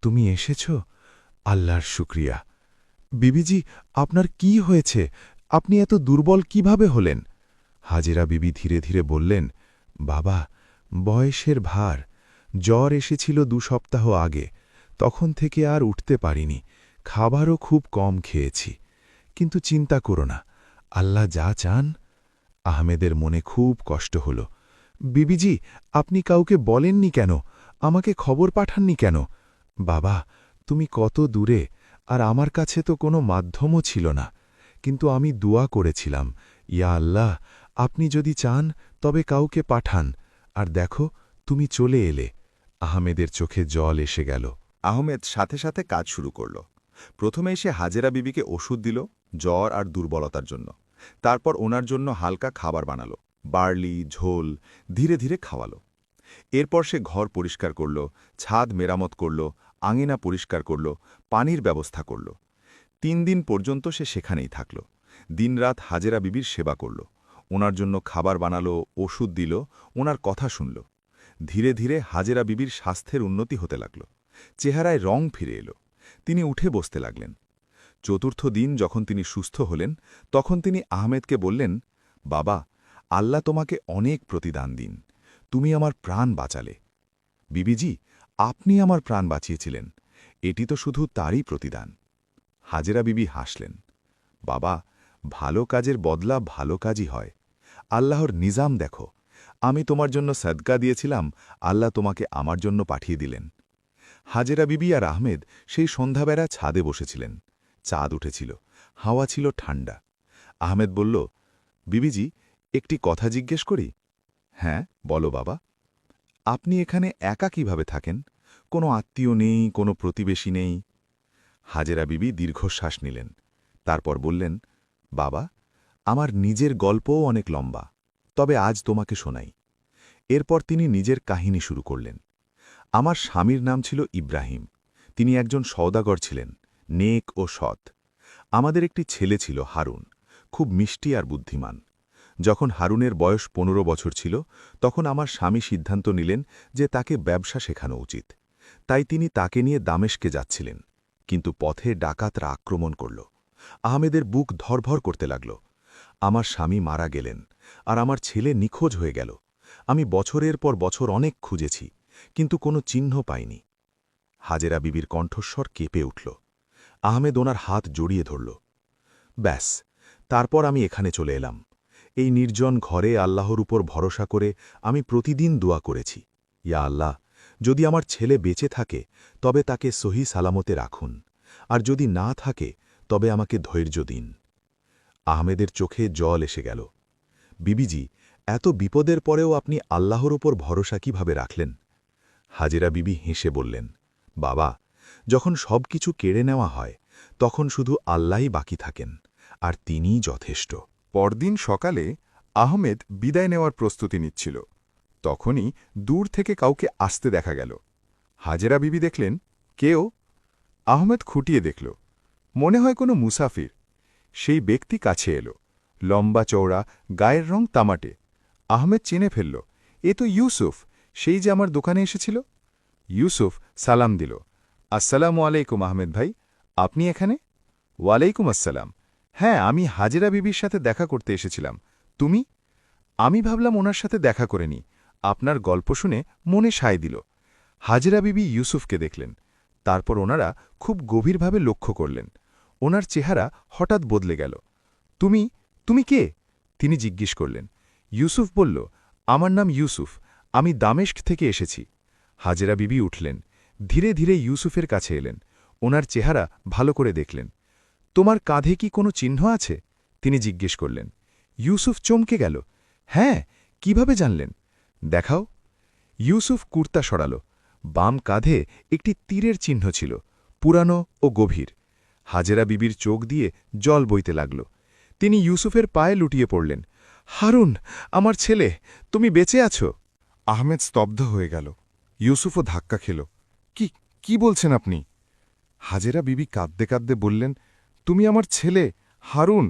তুমি এসেছ? আল্লাহর শুক্রিয়া। বিবিজি, আপনার কি হয়েছে? আপনি এত দুর্বল কিভাবে হলেন? হাজেরা বিবি ধীরে ধীরে বললেন, বাবা, বয়সের ভার। জ্বর এসেছিল 2 সপ্তাহ আগে, তখন থেকে আর উঠতে পারিনি। খাবারও খুব কম খেয়েছি। কিন্তু চিন্তা করো না, আল্লাহ যা চান। আহমেদের মনে খুব কষ্ট হল। বিবিজি, আপনি কাউকে বলেননি কেন? আমাকে খবর পাঠাননি কেন? বাবা, তুমি কত দূরে, আর আমার কাছে তো কোনো মাধ্যমও ছিল না। কিন্তু আমি দোয়া করেছিলাম, ইয়া আল্লাহ, আপনি যদি চান তবে কাউকে পাঠান। আর দেখো, তুমি চলে এলে। আহমেদের চোখে জল এসে গেল। আহমেদ সাথে সাথে কাজ শুরু করল। প্রথমে এসে হাজেরা বিবিকে ওষুধ দিল জ্বর আর দুর্বলতার জন্য। তারপর ওনার জন্য হালকা খাবার বানালো, বার্লি, ঝোল, ধীরে ধীরে খাওয়ালো। এরপর সে ঘর পরিষ্কার করল, ছাদ মেরামত করল, আঙিনা পরিষ্কার করল, পানির ব্যবস্থা করল। 3 দিন পর্যন্ত সে সেখানেই থাকল। দিনরাত হাজেরা বিবির সেবা করল, ওনার জন্য খাবার বানালো, ওষুধ দিল, ওনার কথা শুনল। ধীরে ধীরে হাজেরা বিবির স্বাস্থ্যের উন্নতি হতে লাগল, চেহারায় রং ফিরে এলো। তিনি উঠে বসতে লাগলেন। 4র্থ দিন যখন তিনি সুস্থ হলেন, তখন তিনি আহমেদকে বললেন, বাবা, আল্লাহ তোমাকে অনেক প্রতিদান দিন, তুমি আমার প্রাণ বাঁচালে। বিবিজি, আপনি আমার প্রাণ বাঁচিয়েছিলেন, এটি তো শুধু তারই প্রতিদান। হাজেরা বিবি হাসলেন, বাবা, ভালো কাজের বদলা ভালো কাজই হয়। আল্লাহর নিজাম দেখো, আমি তোমার জন্য সদকা দিয়েছিলাম, আল্লাহ তোমাকে আমার জন্য পাঠিয়ে দিলেন। হাজেরা বিবি আর আহমেদ সেই সন্ধ্যাবেলা ছাদে বসেছিলেন। চাঁদ উঠেছিল, হাওয়া ছিল ঠান্ডা। আহমেদ বলল, বিবিজি, একটি কথা জিজ্ঞেস করি? হ্যাঁ, বলো বাবা। আপনি এখানে একা কিভাবে থাকেন? কোনো আত্মীয় নেই, কোনো প্রতিবেশী নেই? হাজেরা বিবি দীর্ঘশ্বাস নিলেন, তারপর বললেন, বাবা, আমার নিজের গল্পও অনেক লম্বা, তবে আজ তোমাকে শোনাই। এরপর তিনি নিজের কাহিনী শুরু করলেন। আমার স্বামীর নাম ছিল ইব্রাহিম, তিনি একজন সওদাগর ছিলেন, নেক ও সৎ। আমাদের একটি ছেলে ছিল হারুন, খুব মিষ্টি আর বুদ্ধিমান। যখন হারুনের বয়স 15 বছর ছিল, তখন আমার স্বামী সিদ্ধান্ত নিলেন যে তাকে ব্যবসা শেখানো উচিত। তাই তিনি তাকে নিয়ে দামেস্কে যাচ্ছিলেন, কিন্তু পথে ডাকাতরা আক্রমণ করল। আহমেদের বুক ধরভর করতে লাগল। আমার স্বামী মারা গেলেন, আর আমার ছেলে নিখোঁজ হয়ে গেল। আমি বছরের পর বছর অনেক খুঁজেছি, কিন্তু কোনো চিহ্ন পাইনি। হাজেরা বিবির কণ্ঠস্বর কেঁপে উঠল। আহমেদ ওনার হাত জড়িয়ে ধরল। ব্যাস, তারপর আমি এখানে চলে এলাম। এই নির্জন ঘরে আল্লাহর উপর ভরসা করে আমি প্রতিদিন দোয়া করেছি, ইয়া আল্লাহ, যদি আমার ছেলে বেঁচে থাকে তবে তাকে সহি সালামতে রাখুন, আর যদি না থাকে তবে আমাকে ধৈর্য দিন। আহমেদের চোখে জল এসে গেল। বিবিজি, এত বিপদের পরেও আপনি আল্লাহর উপর ভরসা কিভাবে রাখলেন? হাজেরা বিবি হেসে বললেন, বাবা, যখন সব কিছু কেড়ে নেওয়া হয় তখন শুধু আল্লাহই বাকি থাকেন, আর তিনিই যথেষ্ট। পরদিন সকালে আহমেদ বিদায় নেওয়ার প্রস্তুতি নিচ্ছিল। তখনই দূর থেকে কাউকে আসতে দেখা গেল। হাজেরা বিবি দেখলেন, কেউ? আহমেদ খুঁটিয়ে দেখল, মনে হয় কোনো মুসাফির। সেই ব্যক্তি কাছে এলো, লম্বা চওড়া, গায়ের রং তামাটে। আহমেদ চিনে ফেলল, এ তো ইউসুফ, সেই যে আমার দোকানে এসেছিল। ইউসুফ সালাম দিল, আসসালামু আলাইকুম আহমেদ ভাই, আপনি এখানে? ওয়ালাইকুম আসসালাম। হ্যাঁ, আমি হাজেরা বিবির সাথে দেখা করতে এসেছিলাম। তুমি? আমি ভাবলাম ওনার সাথে দেখা করে নি, আপনার গল্প শুনে মনে সায় দিল। হাজেরা বিবি ইউসুফকে দেখলেন, তারপর ওনারা খুব গভীরভাবে লক্ষ্য করলেন। ওনার চেহারা হঠাৎ বদলে গেল। তুমি তুমি কে? তিনি জিজ্ঞেস করলেন। ইউসুফ বলল, আমার নাম ইউসুফ, আমি দামেস্ক থেকে এসেছি। হাজেরা বিবি উঠলেন, ধীরে ধীরে ইউসুফের কাছে এলেন, ওনার চেহারা ভালো করে দেখলেন। তোমার কাঁধে কি কোনো চিহ্ন আছে? তিনি জিজ্ঞেস করলেন। ইউসুফ চমকে গেল, হ্যাঁ, কিভাবে জানলেন? দেখাও। ইউসুফ কুর্তা সরাল। বাম কাঁধে একটি তীরের চিহ্ন ছিল, পুরানো ও গভীর। হাজেরা বিবির চোখ দিয়ে জল বইতে লাগল। তিনি ইউসুফের পায়ে লুটিয়ে পড়লেন। হারুন, আমার ছেলে, তুমি বেঁচে আছো? আহমেদ স্তব্ধ হয়ে গেল। ইউসুফও ধাক্কা খেল। কি বলছেন আপনি? হাজেরা বিবি কাঁদতে কাঁদতে বললেন, তুমি আমার ছেলে হারুন,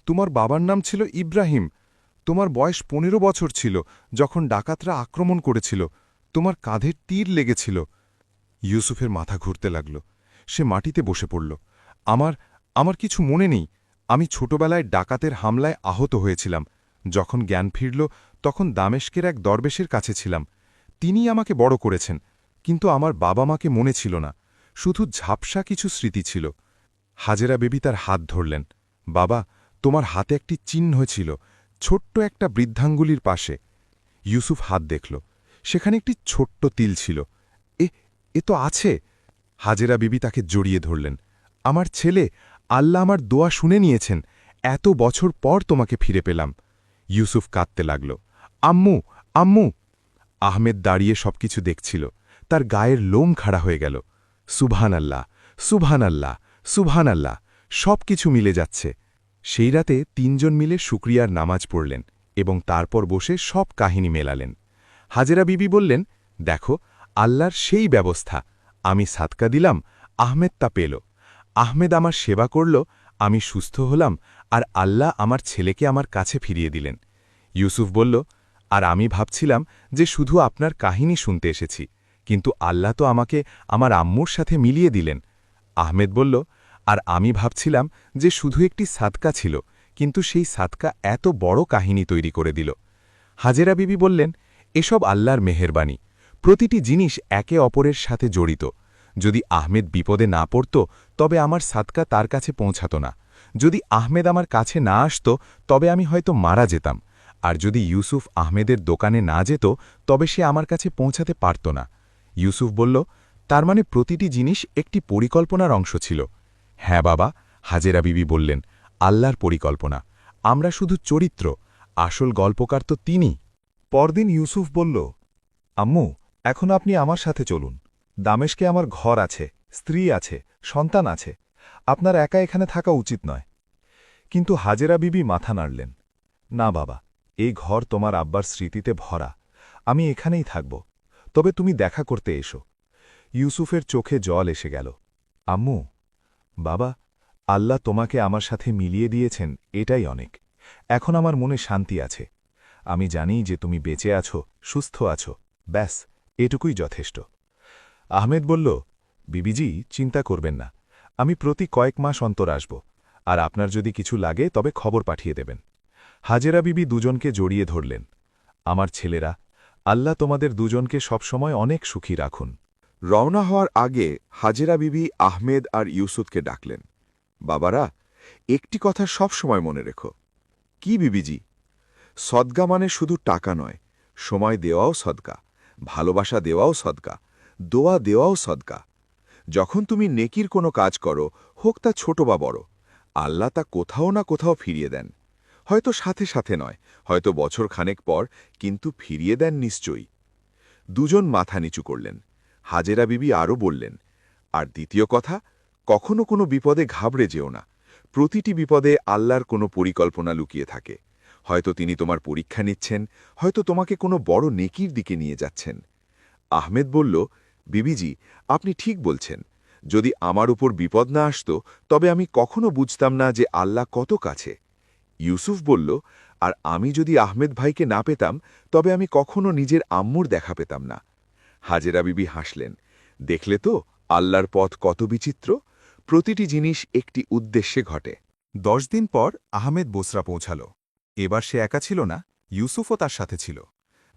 তোমার বাবার নাম ছিল ইব্রাহিম, তোমার বয়স 15 বছর ছিল যখন ডাকাতরা আক্রমণ করেছিল, তোমার কাঁধে তীর লেগেছিল। ইউসুফের মাথা ঘুরতে লাগল, সে মাটিতে বসে পড়ল। আমার কিছু মনে নেই, আমি ছোটবেলায় ডাকাতের হামলায় আহত হয়েছিলাম। যখন জ্ঞান ফিরল তখন দামেস্কের এক দরবেশের কাছে ছিলাম, তিনিই আমাকে বড় করেছেন, কিন্তু আমার বাবা মাকে মনে ছিল না, শুধু ঝাপসা কিছু স্মৃতি ছিল। হাজেরা বেবি তার হাত ধরলেন। বাবা, তোমার হাতে একটি চিহ্ন ছিল, ছোট্ট একটা বৃদ্ধাঙ্গুলির পাশে। ইউসুফ হাত দেখল, সেখানে একটি ছোট্ট তিল ছিল। এ তো আছে। হাজেরা বিবি তাকে জড়িয়ে ধরলেন। আমার ছেলে, আল্লাহ আমার দোয়া শুনে নিয়েছেন, এত বছর পর তোমাকে ফিরে পেলাম। ইউসুফ কাঁদতে লাগল, আম্মু, আম্মু। আহমেদ দাঁড়িয়ে সবকিছু দেখছিল, তার গায়ের লোম খাড়া হয়ে গেল। সুবহানাল্লাহ, সুবহানাল্লাহ, সুবহান আল্লাহ, সব কিছু মিলে যাচ্ছে। সেই রাতে তিনজন মিলে শুক্রিয়ার নামাজ পড়লেন এবং তারপর বসে সব কাহিনী মেলালেন। হাজেরা বিবি বললেন, দেখো, আল্লাহর সেই ব্যবস্থা। আমি সাদকা দিলাম, আহমেদ তা পেল। আহমেদ আমার সেবা করল, আমি সুস্থ হলাম, আর আল্লাহ আমার ছেলেকে আমার কাছে ফিরিয়ে দিলেন। ইউসুফ বলল, আর আমি ভাবছিলাম যে শুধু আপনার কাহিনী শুনতে এসেছি, কিন্তু আল্লাহ তো আমাকে আমার আম্মুর সাথে মিলিয়ে দিলেন। আহমেদ বলল, আর আমি ভাবছিলাম যে শুধু একটি সাদকা ছিল, কিন্তু সেই সাদকা এত বড় কাহিনী তৈরি করে দিল। হাজেরা বিবি বললেন, এসব আল্লাহর মেহেরবানি। প্রতিটি জিনিস একে অপরের সাথে জড়িত। যদি আহমেদ বিপদে না পড়ত, তবে আমার সাদকা তার কাছে পৌঁছাত না। যদি আহমেদ আমার কাছে না আসত, তবে আমি হয়তো মারা যেতাম। আর যদি ইউসুফ আহমেদের দোকানে না যেত, তবে সে আমার কাছে পৌঁছাতে পারত না। ইউসুফ বলল, তার মানে প্রতিটি জিনিস একটি পরিকল্পনার অংশ ছিল। হ্যাঁ বাবা, হাজেরা বিবি বললেন, আল্লাহর পরিকল্পনা। আমরা শুধু চরিত্র, আসল গল্পকার তো তিনি। পরদিন ইউসুফ বলল, আম্মু, এখন আপনি আমার সাথে চলুন। দামেশকে আমার ঘর আছে, স্ত্রী আছে, সন্তান আছে। আপনার একা এখানে থাকা উচিত নয়। কিন্তু হাজেরা বিবি মাথা নাড়লেন। না বাবা, এই ঘর তোমার আব্বার স্মৃতিতে ভরা। আমি এখানেই থাকব। তবে তুমি দেখা করতে এসো। ইউসুফের চোখে জল এসে গেল। আম্মু, বাবা, আল্লাহ তোমাকে আমার সাথে মিলিয়ে দিয়েছেন, এটাই অনেক। এখন আমার মনে শান্তি আছে। আমি জানি যে তুমি বেঁচে আছো, সুস্থ আছো। ব্যাস, এটুকুই যথেষ্ট। আহমেদ বলল, বিবিজি, চিন্তা করবেন না। আমি প্রতি কয়েক মাস অন্তর আসব, আর আপনার যদি কিছু লাগে তবে খবর পাঠিয়ে দেবেন। হাজেরা বিবি দুজনকে জড়িয়ে ধরলেন। আমার ছেলেরা, আল্লাহ তোমাদের দুজনকে সবসময় অনেক সুখী রাখুন। রওনা হওয়ার আগে হাজেরা বিবি আহমেদ আর ইউসুফকে ডাকলেন। বাবারা, একটি কথা সব সময় মনে রেখো। কি বিবিজি? সদকা মানে শুধু টাকা নয়, সময় দেওয়াও সদকা, ভালোবাসা দেওয়াও সদকা, দোয়া দেওয়াও সদকা। যখন তুমি নেকির কোনো কাজ করো, হোক তা ছোট বা বড়, আল্লাহ তা কোথাও না কোথাও ফিরিয়ে দেন। হয়তো সাথে সাথে নয়, হয়তো বছর খানেক পর, কিন্তু ফিরিয়ে দেন নিশ্চয়ই। দুজন মাথা নিচু করলেন। হাজেরা বিবি আরও বললেন, আর দ্বিতীয় কথা, কখনো কোনো বিপদে ঘাবড়ে যেও না। প্রতিটি বিপদে আল্লাহর কোনো পরিকল্পনা লুকিয়ে থাকে। হয়তো তিনি তোমার পরীক্ষা নিচ্ছেন, হয়তো তোমাকে কোনো বড় নেকির দিকে নিয়ে যাচ্ছেন। আহমেদ বলল, বিবিজি, আপনি ঠিক বলছেন। যদি আমার উপর বিপদ না আসত, তবে আমি কখনো বুঝতাম না যে আল্লাহ কত কাছে। ইউসুফ বলল, আর আমি যদি আহমেদ ভাইকে না পেতাম, তবে আমি কখনো নিজের আম্মুর দেখা পেতাম না। হাজেরা বিবি হাসলেন। দেখলে তো আল্লাহর পথ কত বিচিত্র। প্রতিটি জিনিস একটি উদ্দেশ্যে ঘটে। 10 দিন পর আহমেদ বোসরা পৌঁছাল। এবার সে একা ছিল না, ইউসুফও তার সাথে ছিল।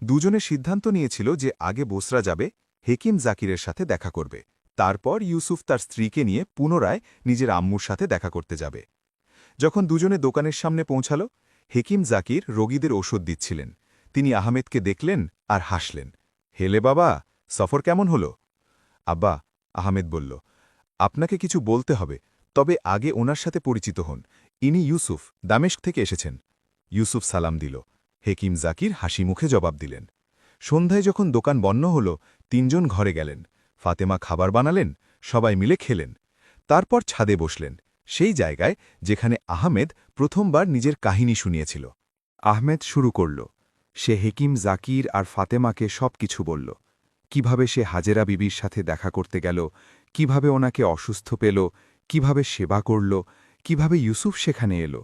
দুজনে সিদ্ধান্ত নিয়েছিল যে আগে বোসরা যাবে, হেকিম জাকিরের সাথে দেখা করবে। তারপর ইউসুফ তার স্ত্রীকে নিয়ে পুনরায় নিজের আম্মুর সাথে দেখা করতে যাবে। যখন দুজনে দোকানের সামনে পৌঁছাল, হেকিম জাকির রোগীদের ওষুধ দিচ্ছিলেন। তিনি আহমেদকে দেখলেন আর হাসলেন। হেলে বাবা, সফর কেমন হল? আব্বা, আহমেদ বলল, আপনাকে কিছু বলতে হবে, তবে আগে ওনার সাথে পরিচিত হন। ইনি ইউসুফ, দামেস্ক থেকে এসেছেন। ইউসুফ সালাম দিল। হেকিম জাকির হাসি মুখে জবাব দিলেন। সন্ধ্যায় যখন দোকান বন্ধ হল, তিনজন ঘরে গেলেন। ফাতেমা খাবার বানালেন, সবাই মিলে খেলেন। তারপর ছাদে বসলেন, সেই জায়গায় যেখানে আহমেদ প্রথমবার নিজের কাহিনী শুনিয়েছিল। আহমেদ শুরু করল। সে হেকিম জাকির আর ফাতেমাকে সব কিছু বলল। কিভাবে সে হাজেরা বিবির সাথে দেখা করতে গেল, কিভাবে ওনাকে অসুস্থ পেল, কিভাবে সেবা করল, কিভাবে ইউসুফ সেখানে এলো,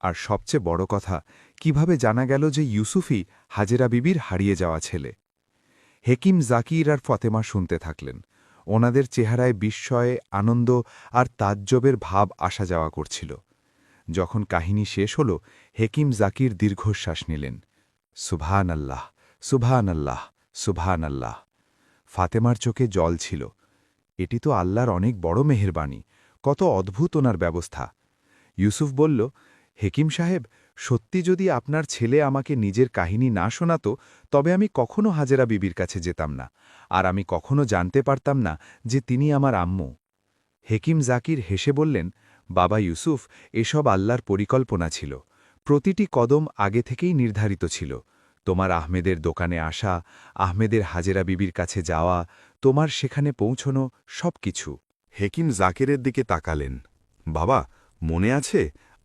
আর সবচেয়ে বড় কথা, কিভাবে জানা গেল যে ইউসুফই হাজেরা বিবির হারিয়ে যাওয়া ছেলে। হেকিম জাকির আর ফাতেমা শুনতে থাকলেন। ওনাদের চেহারায় বিস্ময়ে, আনন্দ আর তাজ্জবের ভাব আসা যাওয়া করছিল। যখন কাহিনী শেষ হল, হেকিম জাকির দীর্ঘশ্বাস নিলেন। সুবহান আল্লাহ, সুবহান আল্লাহ, সুবহান আল্লাহ। ফাতেমার চোখে জল ছিল। এটি তো আল্লাহর অনেক বড় মেহেরবানি, কত অদ্ভুত ওনার ব্যবস্থা। ইউসুফ বলল, হেকিম সাহেব, সত্যি যদি আপনার ছেলে আমাকে নিজের কাহিনী না শোনাত, তবে আমি কখনো হাজেরা বিবির কাছে যেতাম না, আর আমি কখনো জানতে পারতাম না যে তিনি আমার আম্মু। হেকিম জাকির হেসে বললেন, বাবা ইউসুফ, এসব আল্লাহর পরিকল্পনা ছিল। প্রতিটি কদম আগে থেকেই নির্ধারিত ছিল। তোমার আহমেদের দোকানে আসা, আহমেদের হাজেরা বিবির কাছে যাওয়া, তোমার সেখানে পৌঁছনো, সব কিছু। হেকিম জাকিরের দিকে তাকালেন। বাবা, মনে আছে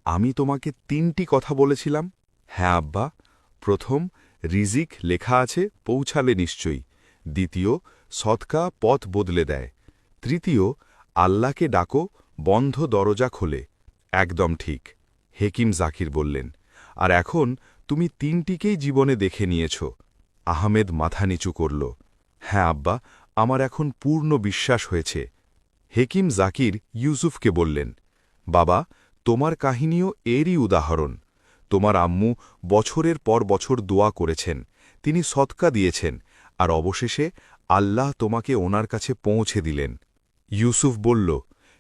আমি তোমাকে 3টি কথা বলেছিলাম? হ্যাঁ আব্বা। প্রথম, রিজিক লেখা আছে, পৌঁছালে নিশ্চয়ই। দ্বিতীয়, সদকা পথ বদলে দেয়। তৃতীয়, আল্লাহকে ডাকো, বন্ধ দরজা খোলে। একদম ঠিক, হেকিম জাকির বললেন। আর এখন তুমি 3টিকেই জীবনে দেখে নিয়েছ। আহমেদ মাথা নিচু করল। হ্যাঁ আব্বা, আমার এখন পূর্ণ বিশ্বাস হয়েছে। হেকিম জাকির ইউসুফকে বললেন, বাবা, তোমার কাহিনীও এরই উদাহরণ। তোমার আম্মু বছরের পর বছর দোয়া করেছেন, তিনি সদকা দিয়েছেন, আর অবশেষে আল্লাহ তোমাকে ওনার কাছে পৌঁছে দিলেন। ইউসুফ বলল,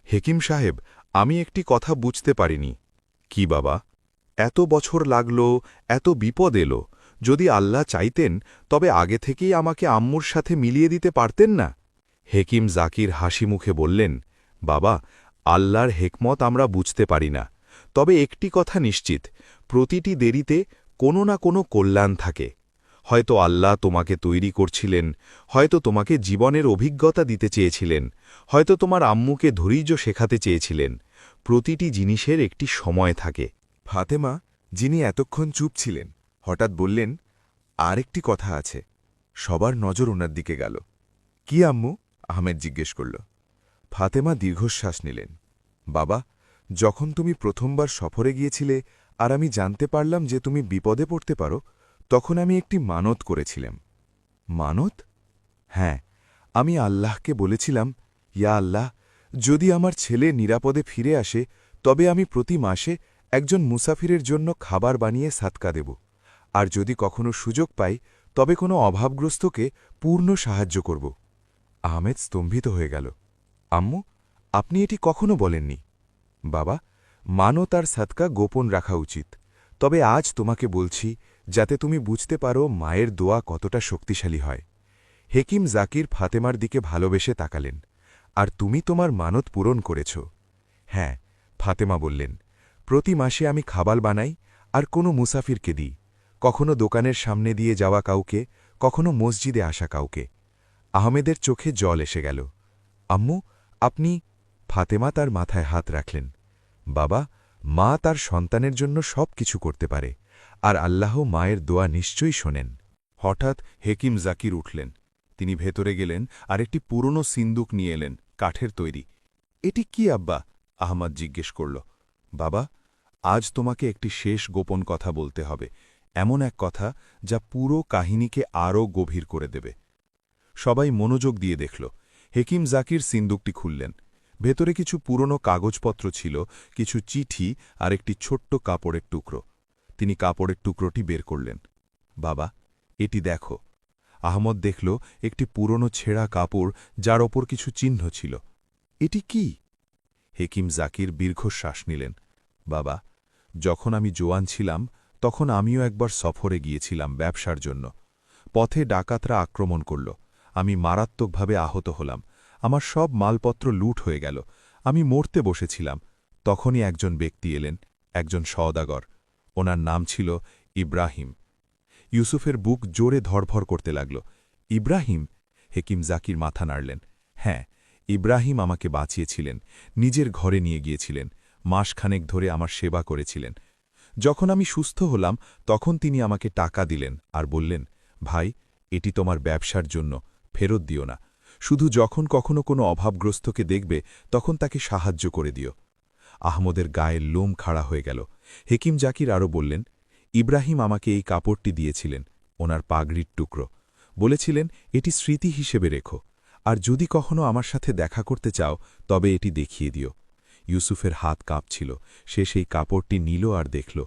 হেকিম সাহেব, আমি একটি কথা বুঝতে পারিনি। কি বাবা? এত বছর লাগল, এত বিপদ এলো, যদি আল্লাহ চাইতেন তবে আগে থেকেই আমাকে আম্মুর সাথে মিলিয়ে দিতে পারতেন না? হেকিম জাকির হাসি মুখে বললেন, বাবা, আল্লাহর হেকমত আমরা বুঝতে পারি না, তবে একটি কথা নিশ্চিত, প্রতিটি দেরিতে কোনো না কোনো কল্যাণ থাকে। হয়তো আল্লাহ তোমাকে তৈরি করছিলেন, হয়তো তোমাকে জীবনের অভিজ্ঞতা দিতে চেয়েছিলেন, হয়তো তোমার আম্মুকে ধৈর্য শেখাতে চেয়েছিলেন। প্রতিটি জিনিসের একটি সময় থাকে। ফাতেমা, যিনি এতক্ষণ চুপ ছিলেন, হঠাৎ বললেন, আর একটি কথা আছে। সবার নজর ওনার দিকে গেল। কি আম্মু? আহমেদ জিজ্ঞেস করল। ফাতেমা দীর্ঘশ্বাস নিলেন। বাবা, যখন তুমি প্রথমবার সফরে গিয়েছিলে আর আমি জানতে পারলাম যে তুমি বিপদে পড়তে পারো, তখন আমি একটি মানত করেছিলাম। মানত? হ্যাঁ, আমি আল্লাহকে বলেছিলাম, ইয়া আল্লাহ, যদি আমার ছেলে নিরাপদে ফিরে আসে তবে আমি প্রতি মাসে একজন মুসাফিরের জন্য খাবার বানিয়ে সাদকা দেব, আর যদি কখনো সুযোগ পাই তবে কোনো অভাবগ্রস্তকে পূর্ণ সাহায্য করব। আহমেদ স্তম্ভিত হয়ে গেল। আম্মু, আপনি এটি কখনো বলেননি। বাবা, মানত আর সাদকা গোপন রাখা উচিত, তবে আজ তোমাকে বলছি যাতে তুমি বুঝতে পারো মায়ের দোয়া কতটা শক্তিশালী হয়। হেকিম জাকির ফাতেমার দিকে ভালোবেসে তাকালেন। আর তুমি তোমার মানত পূরণ করেছ? হ্যাঁ, ফাতেমা বললেন, প্রতি মাসে আমি খাবার বানাই আর কোনো মুসাফিরকে দিই, কখনো দোকানের সামনে দিয়ে যাওয়া কাউকে, কখনো মসজিদে আসা কাউকে। আহমেদের চোখে জল এসে গেল। আম্মু, আপনি? ফাতেমা তার মাথায় হাত রাখলেন। বাবা, মা তার সন্তানের জন্য সব কিছু করতে পারে, আর আল্লাহ মায়ের দোয়া নিশ্চয়ই শোনেন। হঠাৎ হেকিম জাকির উঠলেন। তিনি ভেতরে গেলেন আর একটি পুরনো সিন্দুক নিয়ে এলেন, কাঠের তৈরি। এটি কি আব্বা? আহমদ জিজ্ঞেস করল। বাবা, আজ তোমাকে একটি শেষ গোপন কথা বলতে হবে, এমন এক কথা যা পুরো কাহিনীকে আরও গভীর করে দেবে। সবাই মনোযোগ দিয়ে দেখল। হেকিম জাকির সিন্দুকটি খুললেন। ভেতরে কিছু পুরনো কাগজপত্র ছিল, কিছু চিঠি আর একটি ছোট্ট কাপড়ের টুকরো। তিনি কাপড়ের টুকরোটি বের করলেন। বাবা, এটি দেখো। আহমদ দেখল একটি পুরনো ছেঁড়া কাপড় যার ওপর কিছু চিহ্ন ছিল। এটি কি? হেকিম জাকির দীর্ঘশ্বাস নিলেন। বাবা, যখন আমি জোয়ান ছিলাম তখন আমিও একবার সফরে গিয়েছিলাম ব্যবসার জন্য। পথে ডাকাতরা আক্রমণ করল, আমি মারাত্মকভাবে আহত হলাম, আমার সব মালপত্র লুট হয়ে গেল, আমি মরতে বসেছিলাম। তখনই একজন ব্যক্তি এলেন, একজন সওদাগর। ওনার নাম ছিল ইব্রাহিম। ইউসুফের বুক জোরে ধরভর করতে লাগল। ইব্রাহিম? হেকিম জাকির মাথা নাড়লেন। হ্যাঁ, ইব্রাহিম আমাকে বাঁচিয়েছিলেন, নিজের ঘরে নিয়ে গিয়েছিলেন, মাসখানেক ধরে আমার সেবা করেছিলেন। যখন আমি সুস্থ হলাম তখন তিনি আমাকে টাকা দিলেন আর বললেন, ভাই, এটি তোমার ব্যবসার জন্য, ফেরত দিও না, শুধু যখন কখনো কোনো অভাবগ্রস্তকে দেখবে তখন তাকে সাহায্য করে দিও। আহমদের গায়ের লোম খাড়া হয়ে গেল। হেকিম জাকির আরও বললেন, ইব্রাহিম আমাকে এই কাপড়টি দিয়েছিলেন, ওনার পাগড়ির টুকরো। বলেছিলেন, এটি স্মৃতি হিসেবে রেখো, আর যদি কখনো আমার সাথে দেখা করতে চাও তবে এটি দেখিয়ে দিও। ইউসুফের হাত কাঁপছিল, সে সেই কাপড়টি নিল আর দেখল।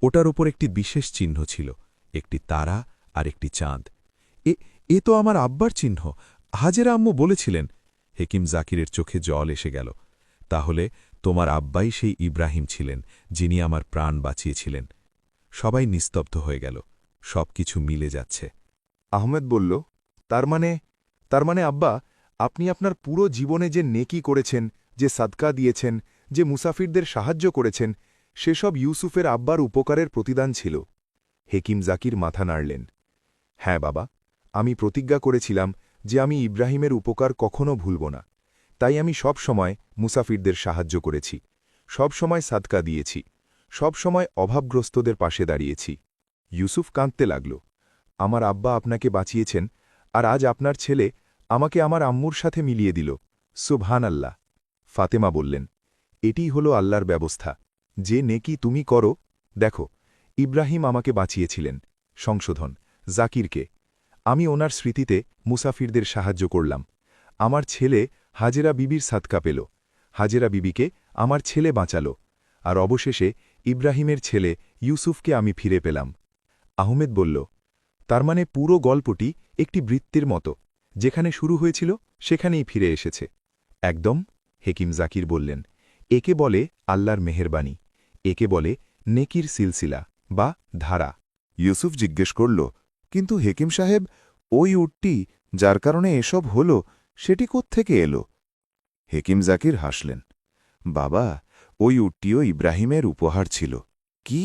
ওটার ওপর একটি বিশেষ চিহ্ন ছিল, একটি তারা আর একটি চাঁদ। এ তো আমার আব্বার চিহ্ন, হাজেরা আম্মু বলেছিলেন। হেকিম জাকিরের চোখে জল এসে গেল। তাহলে তোমার আব্বাই সেই ইব্রাহিম ছিলেন, যিনি আমার প্রাণ বাঁচিয়েছিলেন। সবাই নিস্তব্ধ হয়ে গেল, সব কিছু মিলে যাচ্ছে। আহমেদ বলল, তার মানে আব্বা, আপনি আপনার পুরো জীবনে যে নেকি করেছেন, যে সাদকা দিয়েছেন, যে মুসাফিরদের সাহায্য করেছেন, সেসব ইউসুফের আব্বার উপকারের প্রতিদান ছিল। হেকিম জাকির মাথা নাড়লেন। হ্যাঁ বাবা, আমি প্রতিজ্ঞা করেছিলাম যে আমি ইব্রাহিমের উপকার কখনো ভুলব না। তাই আমি সব সময় মুসাফিরদের সাহায্য করেছি, সব সময় সাদকা দিয়েছি, সব সময় অভাবগ্রস্তদের পাশে দাঁড়িয়েছি। ইউসুফ কাঁদতে লাগল, আমার আব্বা আপনাকে বাঁচিয়েছেন, আর আজ আপনার ছেলে আমাকে আমার আম্মুর সাথে মিলিয়ে দিল। সুবহান আল্লাহ। ফাতেমা বললেন, এটিই হলো আল্লাহর ব্যবস্থা, যে নেকি তুমি করো। দেখো, ইব্রাহিম আমাকে বাঁচিয়েছিলেন। সংশোধন, জাকিরকে। আমি ওনার স্মৃতিতে মুসাফিরদের সাহায্য করলাম। আমার ছেলে হাজেরা বিবির সাদকা পেল, হাজেরা বিবিকে আমার ছেলে বাঁচাল, আর অবশেষে ইব্রাহিমের ছেলে ইউসুফকে আমি ফিরে পেলাম। আহমেদ বলল, তার মানে পুরো গল্পটি একটি বৃত্তের মতো, যেখানে শুরু হয়েছিল সেখানেই ফিরে এসেছে। একদম, হেকিম জাকির বললেন, একে বলে আল্লাহর মেহেরবানি, একে বলে নেকির সিলসিলা বা ধারা। ইউসুফ জিজ্ঞেস করল, কিন্তু হেকিম সাহেব, ওই উটটি যার কারণে এসব হল সেটি কোত্থেকে এলো? হেকিম জাকির হাসলেন, বাবা, ওই উটটিও ইব্রাহিমের উপহার ছিল। কি?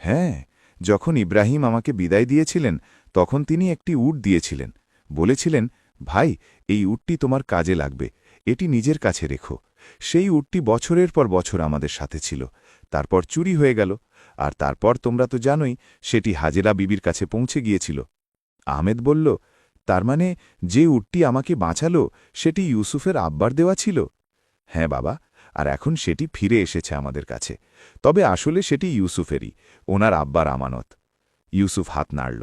হ্যাঁ, যখন ইব্রাহিম আমাকে বিদায় দিয়েছিলেন তখন তিনি একটি উট দিয়েছিলেন, বলেছিলেন, ভাই, এই উটটি তোমার কাজে লাগবে, এটি নিজের কাছে রেখো। সেই উটটি বছরের পর বছর আমাদের সাথে ছিল, তারপর চুরি হয়ে গেল, আর তারপর তোমরা তো জানোই সেটি হাজেরা বিবির কাছে পৌঁছে গিয়েছিল। আহমেদ বলল, তার মানে যে উটটি আমাকে বাঁচালো সেটি ইউসুফের আব্বার দেওয়া ছিল? হ্যাঁ বাবা, আর এখন সেটি ফিরে এসেছে আমাদের কাছে, তবে আসলে সেটি ইউসুফেরই, ওনার আব্বার আমানত। ইউসুফ হাত নাড়ল,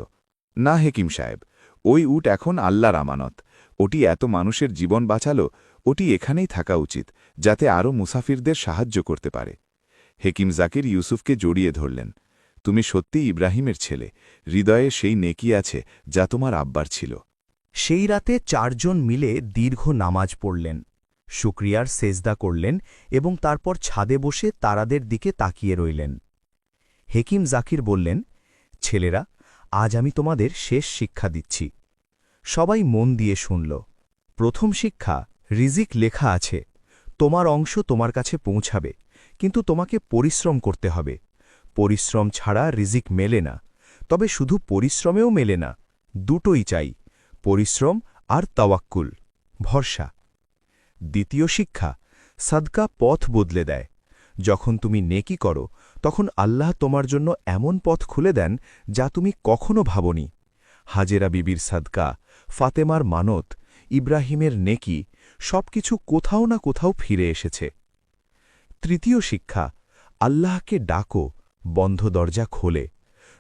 না হেকিম সাহেব, ওই উট এখন আল্লাহর আমানত, ওটি এত মানুষের জীবন বাঁচালো, ওটি এখানেই থাকা উচিত, যাতে আরও মুসাফিরদের সাহায্য করতে পারে। হেকিম জাকির ইউসুফকে জড়িয়ে ধরলেন, তুমি সত্যিই ইব্রাহিমের ছেলে, হৃদয়ে সেই নেকি আছে যা তোমার আব্বার ছিল। সেই রাতে 4 জন মিলে দীর্ঘ নামাজ পড়লেন, শুকরিয়ার সেজদা করলেন এবং তারপর ছাদে বসে তারাদের দিকে তাকিয়ে রইলেন। হেকিম জাকির বললেন, ছেলেরা, আজ আমি তোমাদের শেষ শিক্ষা দিচ্ছি। সবাই মন দিয়ে শুনল। প্রথম শিক্ষা, রিজিক লেখা আছে, তোমার অংশ তোমার কাছে পৌঁছাবে, কিন্তু তোমাকে পরিশ্রম করতে হবে। পরিশ্রম ছাড়া রিজিক মেলে না, তবে শুধু পরিশ্রমেও মেলে না, দুটোই চাই, পরিশ্রম আর তাওয়াক্কুল, ভরসা। দ্বিতীয় শিক্ষা, সাদকা পথ বদলে দেয়। যখন তুমি নেকি করো তখন আল্লাহ তোমার জন্য এমন পথ খুলে দেন যা তুমি কখনো ভাবনি। হাজেরা বিবির সাদকা, ফাতেমার মানত, ইব্রাহিমের নেকি, সবকিছু কোথাও না কোথাও ফিরে এসেছে। তৃতীয় শিক্ষা, আল্লাহকে ডাকো, বন্ধ দরজা খোলে।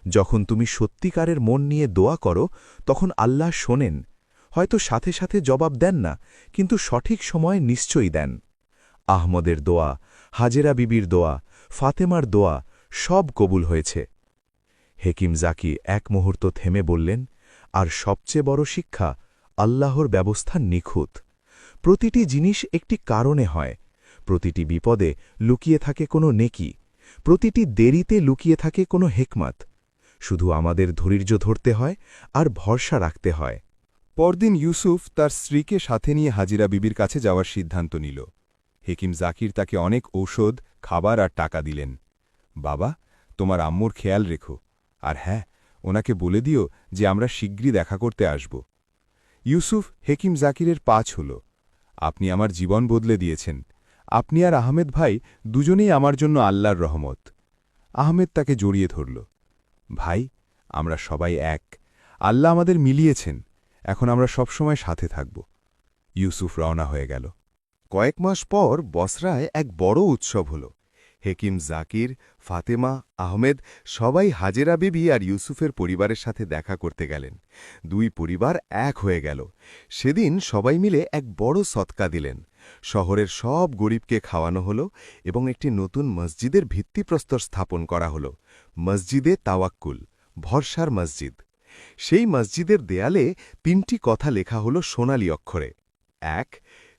যখন তুমি সত্যিকারের মন নিয়ে দোয়া করো তখন আল্লাহ শোনেন, হয়তো সাথে সাথে জবাব দেন না, কিন্তু সঠিক সময়ে নিশ্চয়ই দেন। আহমদের দোয়া, হাজেরা বিবির দোয়া, ফাতেমার দোয়া সব কবুল হয়েছে। হেকিম জাকি এক মুহূর্ত থেমে বললেন, আর সবচেয়ে বড় শিক্ষা, আল্লাহর ব্যবস্থা নিখুঁত। প্রতিটি জিনিস একটি কারণে হয়, প্রতিটি বিপদে লুকিয়ে থাকে কোনো নেকি, প্রতিটি দেরিতে লুকিয়ে থাকে কোনো হেকমত। শুধু আমাদের ধৈর্য ধরতে হয় আর ভরসা রাখতে হয়। পরদিন ইউসুফ তার স্ত্রীকে সাথে নিয়ে হাজিরা বিবির কাছে যাওয়ার সিদ্ধান্ত নিল। হেকিম জাকির তাকে অনেক ঔষধ, খাবার আর টাকা দিলেন। বাবা, তোমার আম্মুর খেয়াল রেখো, আর হ্যাঁ, ওনাকে বলে দিও যে আমরা শীঘ্রই দেখা করতে আসব। ইউসুফ হেকিম জাকিরের পা ছুঁল, আপনি আমার জীবন বদলে দিয়েছেন, আপনি আর আহমেদ ভাই দুজনেই আমার জন্য আল্লাহর রহমত। আহমেদ তাকে জড়িয়ে ধরল, ভাই, আমরা সবাই এক, আল্লাহ আমাদের মিলিয়েছেন, এখন আমরা সবসময় সাথে থাকব। ইউসুফ রওনা হয়ে গেল। কয়েক মাস পর বসরায় এক বড় উৎসব হল। হেকিম জাকির, ফাতেমা, আহমেদ সবাই হাজেরা বিবি আর ইউসুফের পরিবারের সাথে দেখা করতে গেলেন। দুই পরিবার এক হয়ে গেল। সেদিন সবাই মিলে এক বড় সৎকা দিলেন। শহরের সব গরিবকে খাওয়ানো হল এবং একটি নতুন মসজিদের ভিত্তিপ্রস্তর স্থাপন করা হল, মসজিদে তাওয়াক্কুল, ভরসার মসজিদ। সেই মসজিদের দেয়ালে 3টি কথা লেখা হল সোনালি অক্ষরে। 1.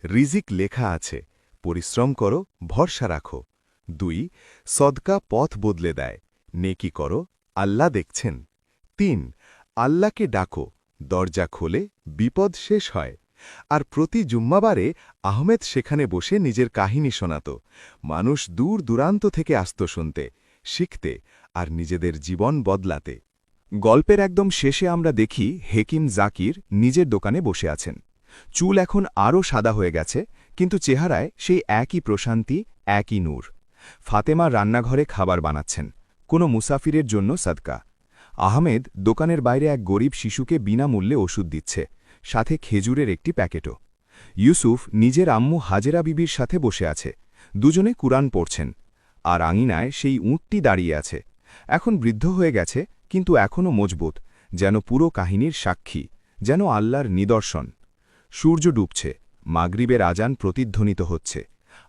রিজিক লেখা আছে, পরিশ্রম করো, ভরসা রাখো। 2. সদকা পথ বদলে দেয়, নেকি করো, আল্লাহ দেখছেন। 3. আল্লাহকে ডাকো, দরজা খোলে, বিপদ শেষ হয়। আর প্রতি জুম্মাবারে আহমেদ সেখানে বসে নিজের কাহিনী শোনাত। মানুষ দূর দূরান্ত থেকে আসত শুনতে, শিখতে আর নিজেদের জীবন বদলাতে। গল্পের একদম শেষে আমরা দেখি হেকিম জাকির নিজের দোকানে বসে আছেন। চুল এখন আরও সাদা হয়ে গেছে, কিন্তু চেহারায় সেই একই প্রশান্তি, একই নূর। ফাতেমা রান্নাঘরে খাবার বানাচ্ছেন, কোনো মুসাফিরের জন্য সাদকা। আহমেদ দোকানের বাইরে এক গরিব শিশুকে বিনামূল্যে ওষুধ দিচ্ছে, সাথে খেজুরের একটি প্যাকেটও। ইউসুফ নিজের আম্মু হাজেরা বিবির সাথে বসে আছে, দুজনে কুরআন পড়ছেন। আর আঙিনায় সেই উঁটটি দাঁড়িয়ে আছে, এখন বৃদ্ধ হয়ে গেছে কিন্তু এখনও মজবুত, যেন পুরো কাহিনীর সাক্ষী, যেন আল্লাহর নিদর্শন। সূর্য ডুবছে, মাগরিবের আজান প্রতিধ্বনিত হচ্ছে,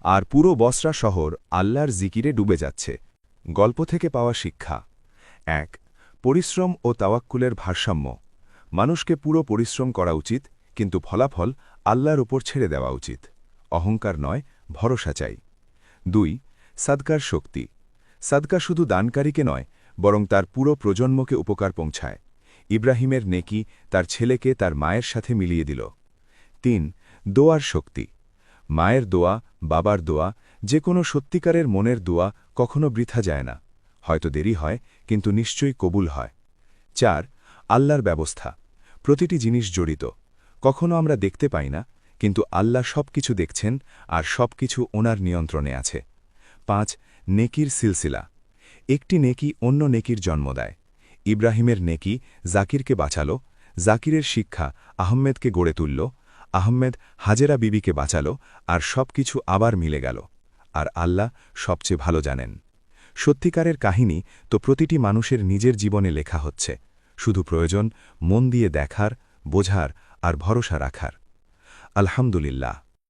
আর পুরো বসরা শহর আল্লাহর জিকিরে ডুবে যাচ্ছে। গল্প থেকে পাওয়া শিক্ষা ১. পরিশ্রম ও তাওয়াক্কুলের ভারসাম্য। মানুষকে পুরো পরিশ্রম করা উচিত, কিন্তু ফলাফল আল্লাহর উপর ছেড়ে দেওয়া উচিত। অহংকার নয়, ভরসা চাই। ২. সাদকার শক্তি। সাদকা শুধু দানকারীকে নয়, বরং তার পুরো প্রজন্মকে উপকার পৌঁছায়। ইব্রাহিমের নেকি তার ছেলেকে তার মায়ের সাথে মিলিয়ে দিল। ৩. দোয়ার শক্তি। মায়ের দোয়া, বাবার দোয়া, যে কোনো সত্যিকারের মনের দোয়া কখনো বৃথা যায় না। হয়তো দেরি হয়, কিন্তু নিশ্চয়ই কবুল হয়। ৪. আল্লাহর ব্যবস্থা। প্রতিটি জিনিস জড়িত। কখনো আমরা দেখতে পাই না, কিন্তু আল্লাহ সবকিছু দেখছেন, আর সবকিছু ওনার নিয়ন্ত্রণে আছে। ৫. নেকির সিলসিলা। একটি নেকি অন্য নেকির জন্ম দেয়। ইব্রাহিমের নেকি জাকিরকে বাঁচালো, জাকিরের শিক্ষা আহমেদকে গড়ে তুলল, আহমেদ হাজেরা বিবিকে বাঁচালো, আর সবকিছু আবার মিলে গেল। আর আল্লাহ সবচেয়ে ভালো জানেন। সত্যিকারের কাহিনী তো প্রতিটি মানুষের নিজের জীবনে লেখা হচ্ছে, শুধু প্রয়োজন মন দিয়ে দেখার, বোঝার আর ভরসা রাখার। আলহামদুলিল্লাহ।